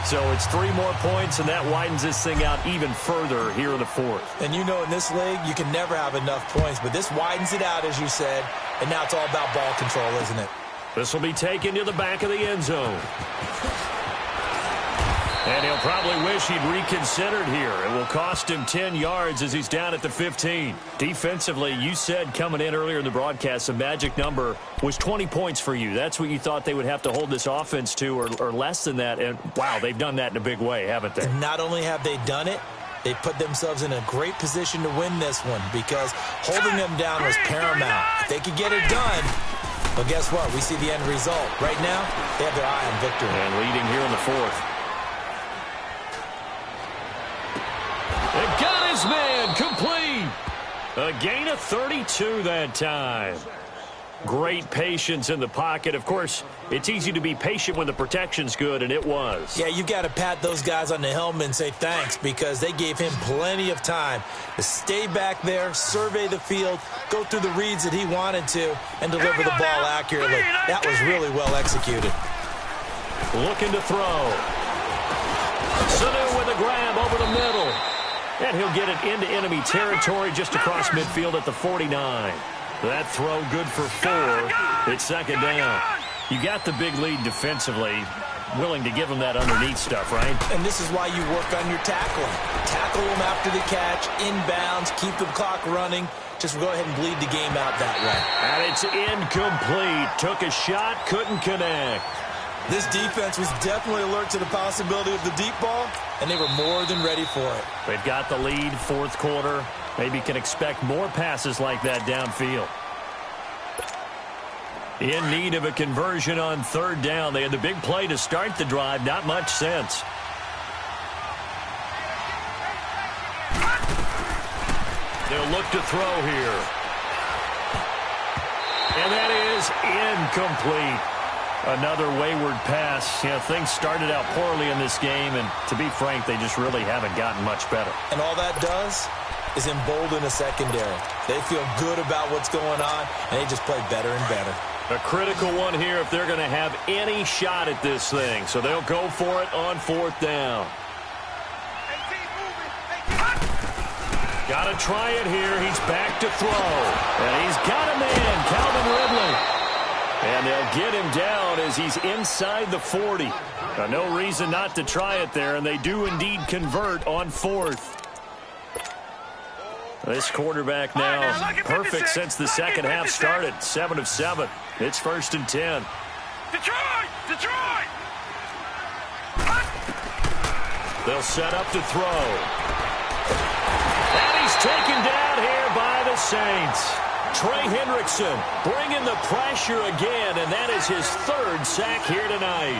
B: So it's 3 more points, and that widens this thing out even further here in the 4th.
C: And you know in this league, you can never have enough points, but this widens it out, as you said, and now it's all about ball control, isn't it?
B: This will be taken to the back of the end zone. And he'll probably wish he'd reconsidered here. It will cost him 10 yards as he's down at the 15. Defensively, you said coming in earlier in the broadcast, the magic number was 20 points for you. That's what you thought they would have to hold this offense to, or less than that. And, wow, they've done that in a big way, haven't they?
C: And not only have they done it, they put themselves in a great position to win this one because holding them down was paramount. If they could get it done, well, guess what? We see the end result. Right now, they have their eye on victory.
B: And leading here in the 4th. It got his man complete. A gain of 32 that time. Great patience in the pocket. Of course, it's easy to be patient when the protection's good, and it was.
C: Yeah, you got to pat those guys on the helmet and say thanks because they gave him plenty of time to stay back there, survey the field, go through the reads that he wanted to, and deliver the ball accurately. That was really well executed.
B: Looking to throw. Sanu with a grab over the middle. And he'll get it into enemy territory just across midfield at the 49. That throw good for 4. It's 2nd down. You got the big lead defensively. Willing to give them that underneath stuff, right?
C: And this is why you work on your tackling. Tackle them after the catch, inbounds, keep the clock running. Just go ahead and bleed the game out that way.
B: And it's incomplete. Took a shot, couldn't connect.
C: This defense was definitely alert to the possibility of the deep ball, and they were more than ready for it.
B: They've got the lead, 4th quarter. Maybe can expect more passes like that downfield. In need of a conversion on 3rd down. They had the big play to start the drive. Not much sense. They'll look to throw here. And that is incomplete. Another wayward pass. You know, things started out poorly in this game, and to be frank, they just really haven't gotten much better.
C: And all that does is embolden the secondary. They feel good about what's going on, and they just play better and better.
B: A critical one here if they're going to have any shot at this thing. So they'll go for it on 4th down. Got to try it here. He's back to throw. And he's got a man, Calvin Ridley. And they'll get him down as he's inside the 40. No reason not to try it there, and they do indeed convert on 4th. This quarterback now perfect since the second half started. 7 of 7. It's 1st and 10.
D: Detroit!
B: They'll set up to throw. And he's taken down here by the Saints. Trey Hendrickson bringing the pressure again, and that is his 3rd sack here tonight.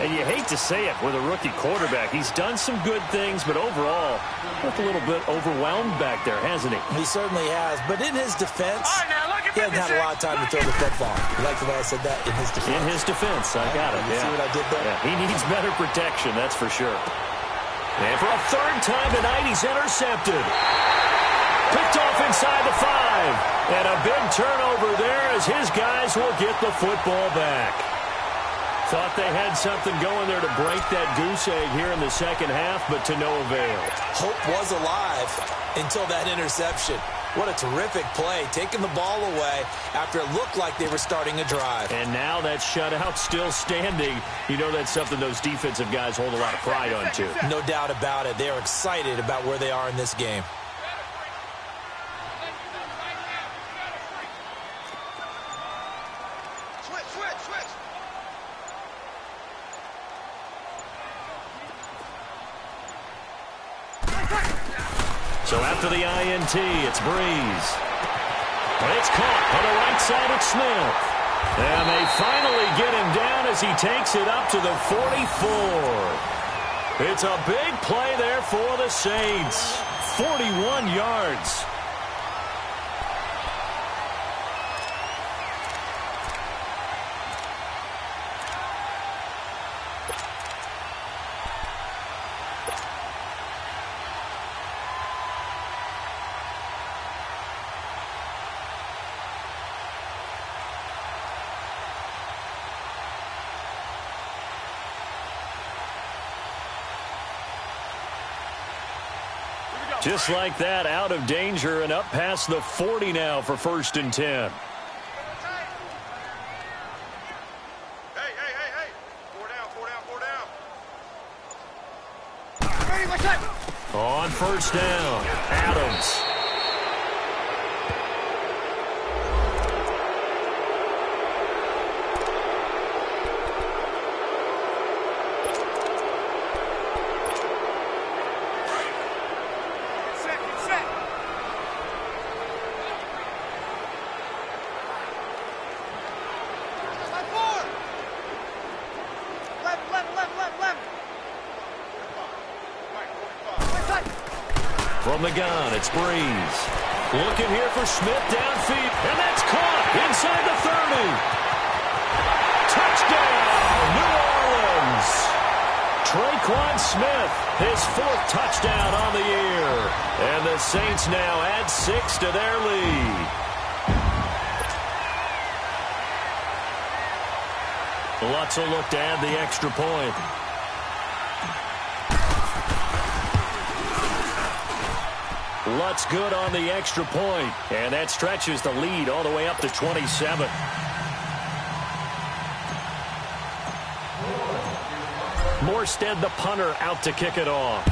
B: And you hate to say it with a rookie quarterback. He's done some good things, but overall, looked a little bit overwhelmed back there, hasn't he?
C: He certainly has, but in his defense, he hasn't had a lot of time to throw the football. You like the way I said that? In his defense.
B: In his defense, I got it.
C: You see what I did there?
B: Yeah, he needs better protection, that's for sure. And for a 3rd time tonight, he's intercepted. Picked off inside the 5. And a big turnover there as his guys will get the football back. Thought they had something going there to break that goose egg here in the second half, but to no avail.
C: Hope was alive until that interception. What a terrific play, taking the ball away after it looked like they were starting a drive.
B: And now that shutout still standing. You know that's something those defensive guys hold a lot of pride on, too.
C: No doubt about it. They are excited about where they are in this game.
B: So after the INT, it's Breeze. It's caught on the right side of Smith. And they finally get him down as he takes it up to the 44. It's a big play there for the Saints. 41 yards. Just like that, out of danger and up past the 40 now for 1st and 10.
D: Hey. 4 down.
B: On 1st down, Adams. From the gun, it's Breeze. Looking here for Smith downfield, and that's caught inside the 30. Touchdown, New Orleans. Traquan Smith, his 4th touchdown on the year. And the Saints now add 6 to their lead. Lutz will look to add the extra point. Lutz good on the extra point, and that stretches the lead all the way up to 27. Morstead, the punter, out to kick it off.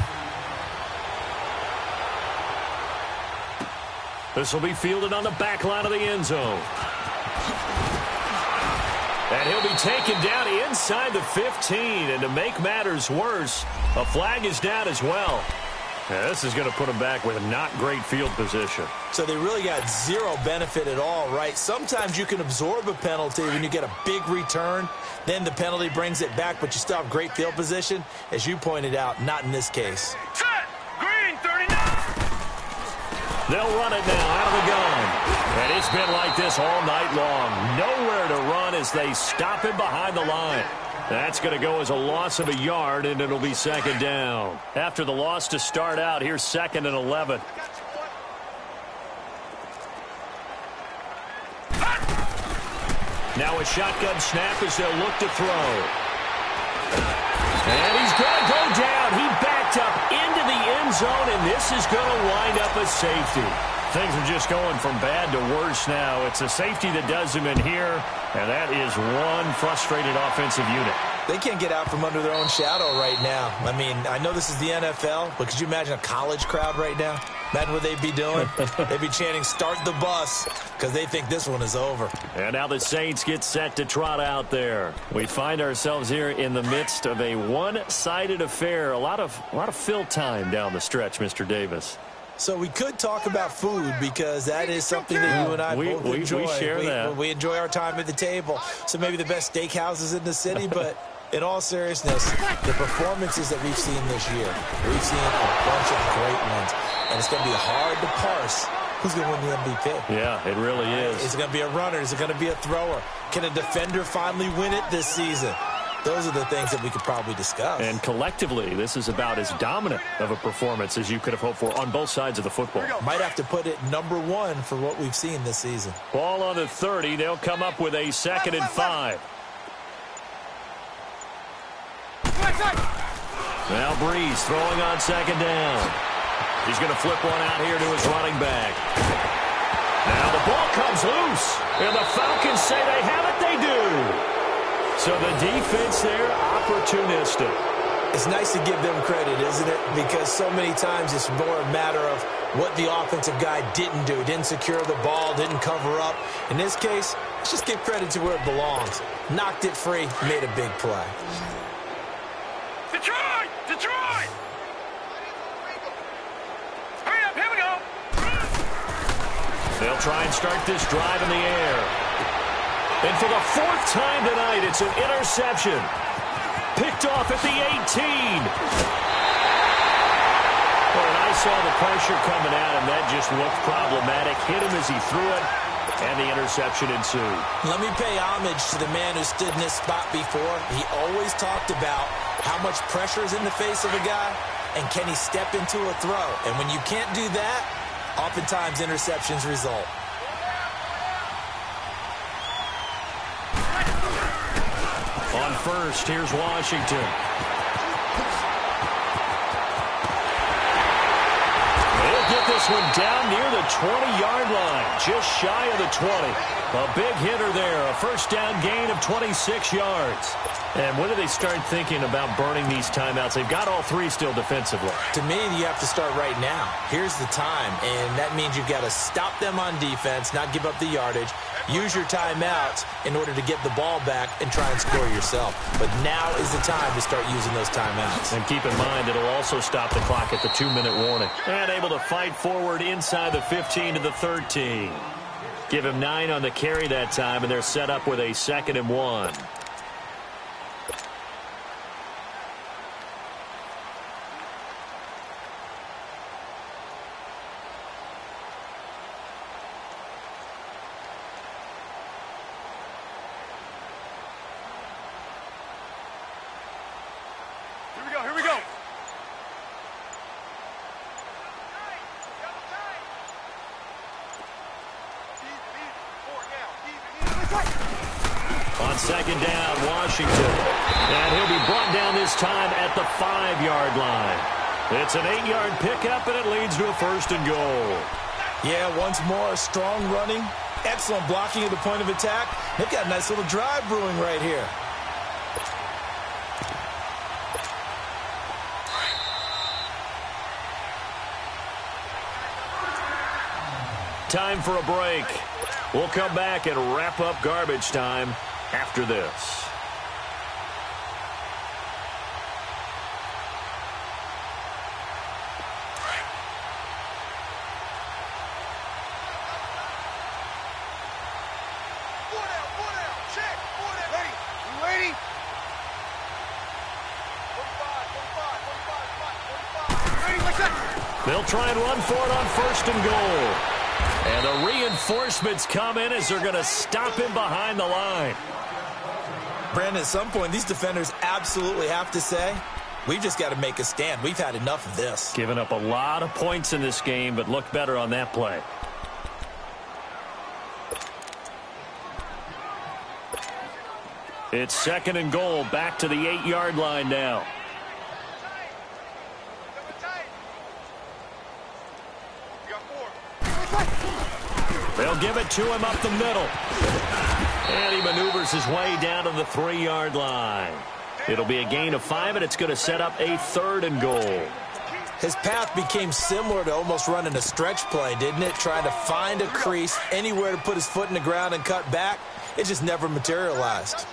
B: This will be fielded on the back line of the end zone. And he'll be taken down inside the 15, and to make matters worse, a flag is down as well. Yeah, this is going to put them back with not great field position.
C: So they really got zero benefit at all, right? Sometimes you can absorb a penalty when you get a big return. Then the penalty brings it back, but you still have great field position. As you pointed out, not in this case.
D: Set! Green 39!
B: They'll run it now out of the gun. And it's been like this all night long. Nowhere to run as they stop him behind the line. That's going to go as a loss of a yard, and it'll be 2nd down. After the loss to start out, here's 2nd and 11. Now a shotgun snap as they'll look to throw. And he's going to go down. He backed up into the end zone, and this is going to wind up a safety. Things are just going from bad to worse now. It's a safety that does him in here, and that is one frustrated offensive unit.
C: They can't get out from under their own shadow right now. I mean, I know this is the NFL, but could you imagine a college crowd right now? Imagine what they'd be doing. They'd be chanting, "Start the bus," because they think this one is over.
B: And now the Saints get set to trot out there. We find ourselves here in the midst of a one-sided affair. A lot of fill time down the stretch, Mr. Davis.
C: So we could talk about food because that is something that you and I both enjoy.
B: We share that.
C: We enjoy our time at the table. So maybe the best steakhouses in the city, but in all seriousness, the performances that we've seen this year, we've seen a bunch of great ones. And it's going to be hard to parse who's going to win the MVP.
B: Yeah, it really is.
C: Is it going to be a runner? Is it going to be a thrower? Can a defender finally win it this season? Those are the things that we could probably discuss.
B: And collectively, this is about as dominant of a performance as you could have hoped for on both sides of the football.
C: Might have to put it #1 for what we've seen this season.
B: Ball on the 30. They'll come up with a 2nd and 5. Now Breeze throwing on 2nd down. He's going to flip one out here to his running back. Now the ball comes loose. And the Falcons say they have it. They do. So the defense there, opportunistic.
C: It's nice to give them credit, isn't it? Because so many times it's more a matter of what the offensive guy didn't do. Didn't secure the ball, didn't cover up. In this case, let's just give credit to where it belongs. Knocked it free, made a big play.
D: Detroit! Detroit! Hurry up, here
B: They'll try and start this drive in the air. And for the fourth time tonight, it's an interception. Picked off at the 18. Well, and I saw the pressure coming at him. That just looked problematic. Hit him as he threw it, and the interception ensued.
C: Let me pay homage to the man who stood in this spot before. He always talked about how much pressure is in the face of a guy, and can he step into a throw. And when you can't do that, oftentimes interceptions result.
B: On first, here's Washington. They'll get this one down near the 20-yard line, just shy of the 20. A big hitter there, a first down gain of 26 yards. And when do they start thinking about burning these timeouts? They've got all three still defensively.
C: To me, you have to start right now. Here's the time, and that means you've got to stop them on defense, not give up the yardage, use your timeouts in order to get the ball back and try and score yourself. But now is the time to start using those timeouts.
B: And keep in mind, it'll also stop the clock at the 2-minute warning. And able to fight forward inside the 15 to the 13. Give him 9 on the carry that time, and they're set up with a 2nd and 1.
D: Here we go.
B: On 2nd down, Washington. And he'll be brought down this time at the 5-yard line. It's an 8-yard pickup, and it leads to a 1st and goal.
C: Yeah, once more, strong running, excellent blocking at the point of attack. They've got a nice little drive brewing right here.
B: Time for a break. We'll come back and wrap up garbage time after this. They'll try and run for it on 1st and goal. And the reinforcements come in as they're going to stop him behind the line.
C: Brandon, at some point, these defenders absolutely have to say, we've just got to make a stand. We've had enough of this.
B: Giving up a lot of points in this game, but looked better on that play. It's 2nd and goal, back to the 8-yard line now. They'll give it to him up the middle. And he maneuvers his way down to the 3-yard line. It'll be a gain of 5, and it's going to set up a 3rd and goal.
C: His path became similar to almost running a stretch play, didn't it? Trying to find a crease, anywhere to put his foot in the ground and cut back. It just never materialized.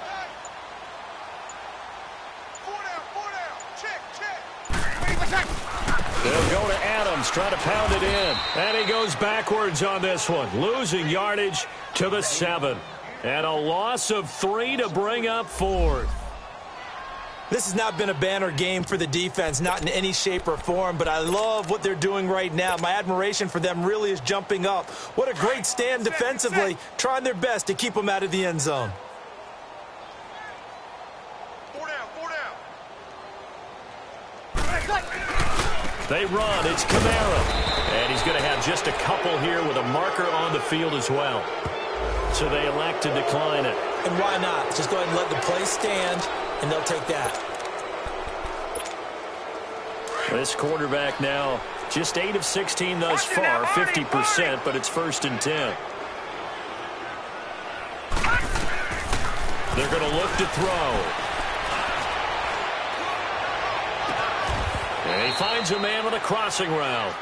B: They'll go to Adams, try to pound it in. And he goes backwards on this one, losing yardage to the 7. And a loss of 3 to bring up 4th.
C: This has not been a banner game for the defense, not in any shape or form, but I love what they're doing right now. My admiration for them really is jumping up. What a great stand defensively, trying their best to keep them out of the end zone.
B: They run. It's Kamara. And he's going to have just a couple here with a marker on the field as well. So they elect to decline it.
C: And why not? Just go ahead and let the play stand, and they'll take that.
B: This quarterback now just 8 of 16 thus far, 50%, but it's 1st and 10. They're going to look to throw. And he finds a man with a crossing route.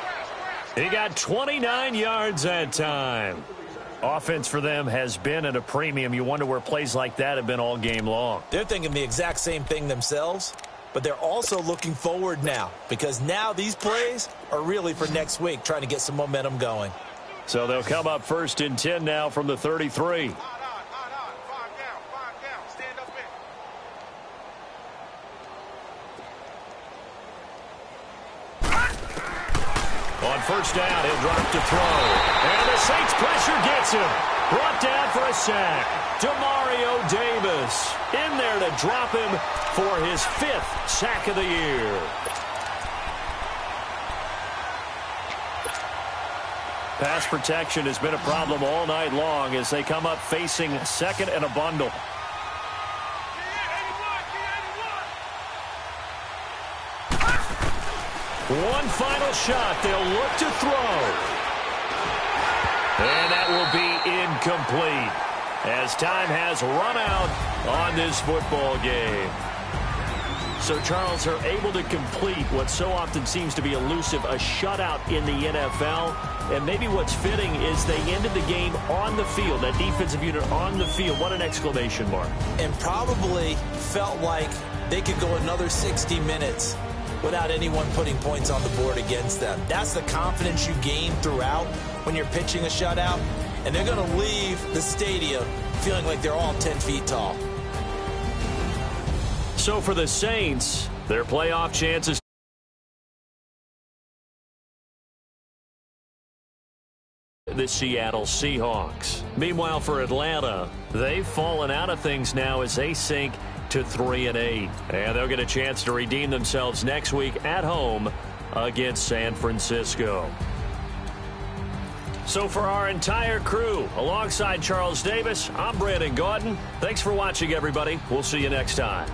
B: He got 29 yards that time. Offense for them has been at a premium. You wonder where plays like that have been all game long.
C: They're thinking the exact same thing themselves, but they're also looking forward now because now these plays are really for next week, trying to get some momentum going.
B: So they'll come up 1st and 10 now from the 33. On 1st down, he'll drop to throw. And the Saints pressure gets him. Brought down for a sack. Demario Davis in there to drop him for his 5th sack of the year. Pass protection has been a problem all night long as they come up facing 2nd and a bundle. One final shot. They'll look to throw. And that will be incomplete as time has run out on this football game. So, Charles, are able to complete what so often seems to be elusive, a shutout in the NFL. And maybe what's fitting is they ended the game on the field, that defensive unit on the field. What an exclamation mark.
C: And probably felt like they could go another 60 minutes without anyone putting points on the board against them. That's the confidence you gain throughout when you're pitching a shutout. And they're going to leave the stadium feeling like they're all 10 feet tall.
B: So for the Saints, their playoff chances the Seattle Seahawks. Meanwhile, for Atlanta, they've fallen out of things now as they sink to 3-8. And they'll get a chance to redeem themselves next week at home against San Francisco. So for our entire crew, alongside Charles Davis, I'm Brandon Gaudin. Thanks for watching, everybody. We'll see you next time.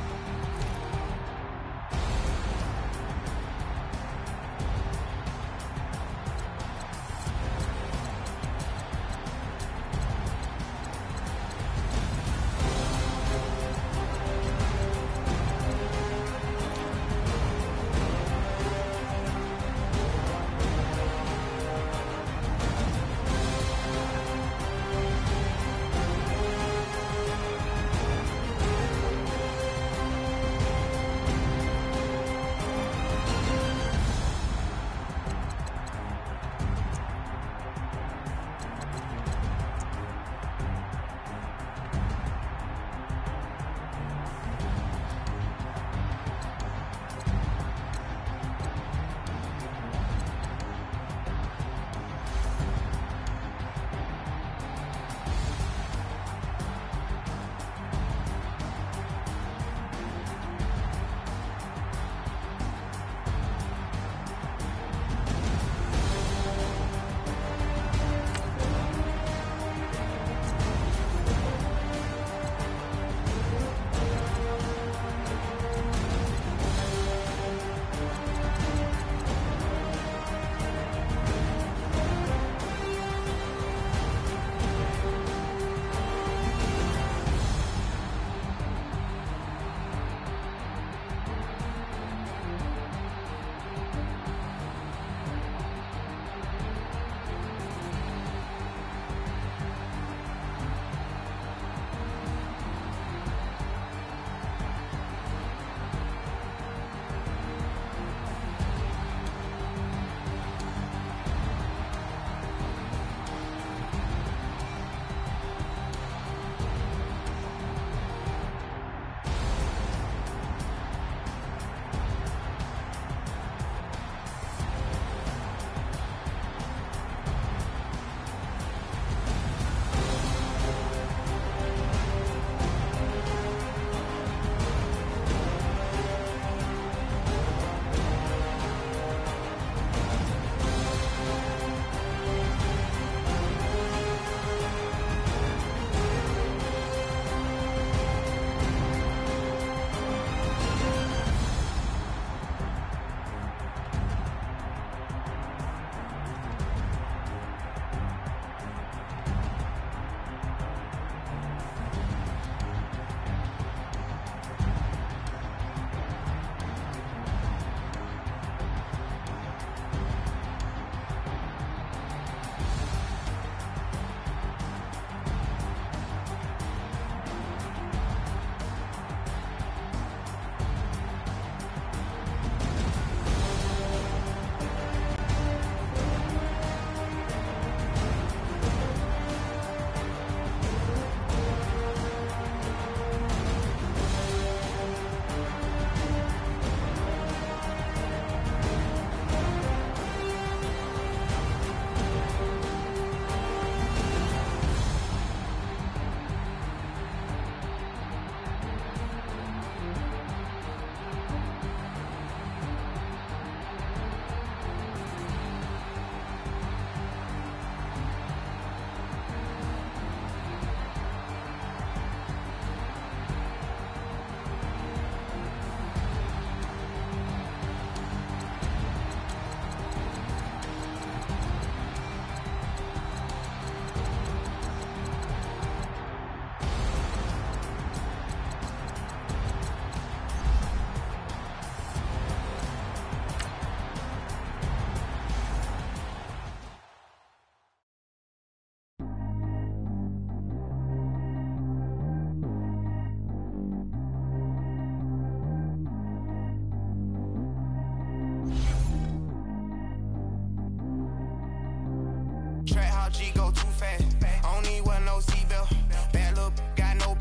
A: G go too fast. I don't need one no seatbelt. Bad little got no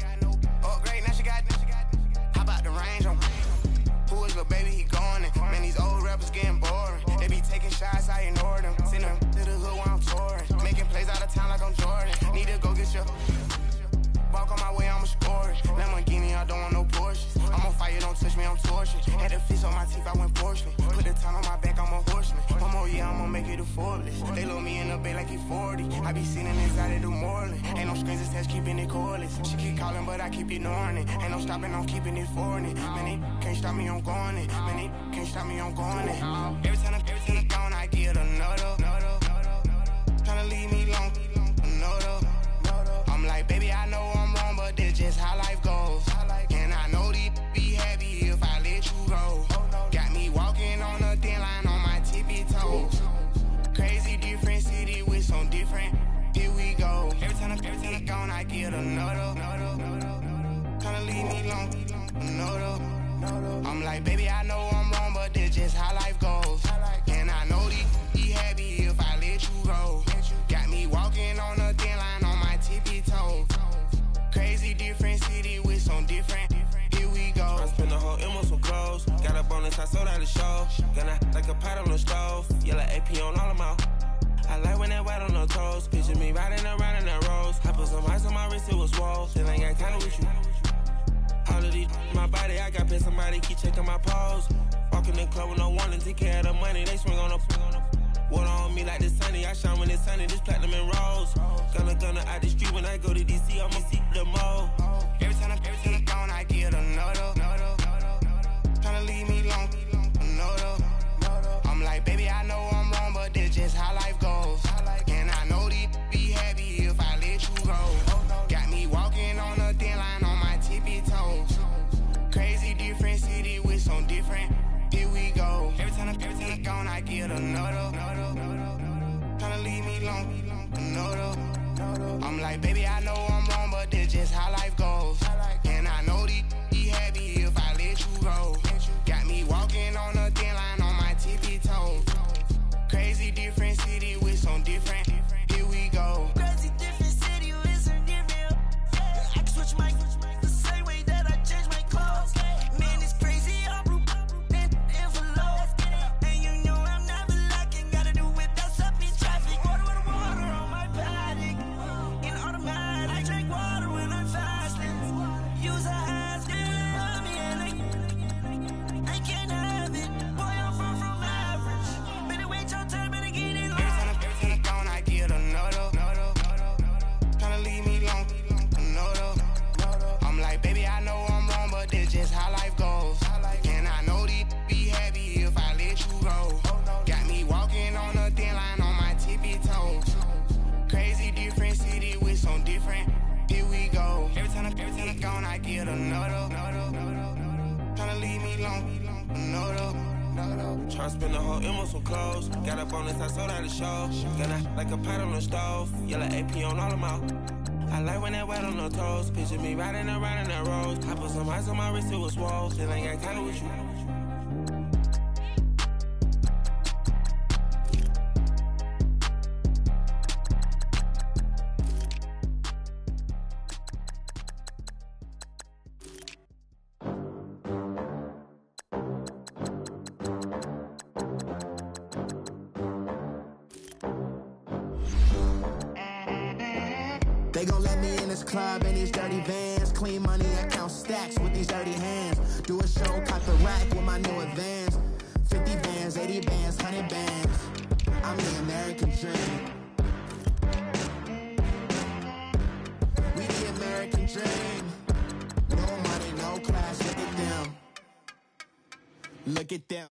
A: upgrade. Now she got. How about the range on? Who is little baby? He going in. Man, these old rappers getting boring. They be taking shots, I ignore them. Send them to the hood while I'm touring. Making plays out of town like I'm Jordan. Need to go get your. Walk on my way, I'ma score it. Lamborghini, I don't want no Porsches. I'm on fire, don't touch me, I'm torching. Had the fish on my teeth, I went porcelain. Put the time on my back, I'm a horseman. One more year, I'ma make it a Forbes. They load me in the bay like he 40. I be sitting inside of the Moreland. Ain't no strings attached, keeping it cordless. She keep calling, but I keep ignoring it. Ain't no stopping, I'm keeping it foreign it. Man, they can't stop me, I'm going it. Man, they can't stop me, I'm going it. Every time I'm gone, I get another. Tryna leave me long, another. I'm like, baby, I know I'm wrong, but that's just how life goes. And I know these be happy if I let you go. Got me walking on a thin line on my tippy toes. Crazy different city with some different. Here we go. Every time I'm gone, I get another. Tryna leave me long, another. I'm like, baby, I know I'm wrong, but that's just how life goes. And I know these be happy if I let you go. Got me walking on a thin line on my tippy toes. Crazy different city with some different. Here we go.
E: I spent the whole M on some clothes. Got up on this, I sold out the show. Gonna like a pot on the stove. Yellow AP on all of my. I like when that white on the toes. Picture me riding around in that rose. I put some ice on my wrist, it was swole. Still ain't got time with you. All of these my body, I got paid somebody keep checking my pose. Walking in the club with no warning, take care of the money. They swing on the. Water on me like the sunny, I shine when it's sunny, this platinum and rose. Gonna out the street when I go to DC, I'ma see the mo.
A: Every time I'm gone, I get another. Tryna leave me long, another. I'm like, baby, I know I'm wrong, but that's just how life goes. And I know these be happy if I let you go. Got me walking on a thin line on my tippy toes. Crazy different city with some different. Here we go. Every time I'm gone, I get another. Tryna leave me long, another. I'm like, baby, I know I'm wrong, but that's just how life goes. And I know these be happy if I let you go. Got me walking on a thin line on my tippy toes. Crazy different city with some different. Here we go.
F: Crazy different city with some different. I can switch my the same way that I change my clothes. Man, it's crazy. I'm and you know I'm never lacking. Gotta do it, that's up in traffic. Water on my paddock. In automatic, I drink water when I'm fasting. Use a ass, love me and I can't have it. Boy, I'm far from average. Better wait your turn, better get in line.
A: Every time I'm gone, I get another. Tryna leave me long, another. I'm like, baby, I know I'm wrong, but that's just how life goes. And I know these be happy if I let you go. Got me walking on a thin line on my tippy toes. Crazy different city with some different. Here we go. Every time I'm gone, I get another. Tryna leave me long, another.
E: Tryna spend the whole M on some clothes. Got up on this, I sold out the show. Gonna like a pot on the stove. Yellow AP on all of my. I like when that white on the toes. Picture me riding around in that rose. I put some ice on my wrist, it was swole. Still ain't got time with you.
A: They gon' let me in this club in these dirty vans. Clean money, I count stacks with these dirty hands. Do a show, cut the rack with my new advance. 50 bands, 80 bands, 100 bands. I'm the American dream. We the American dream. No money, no class, look at them. Look at them.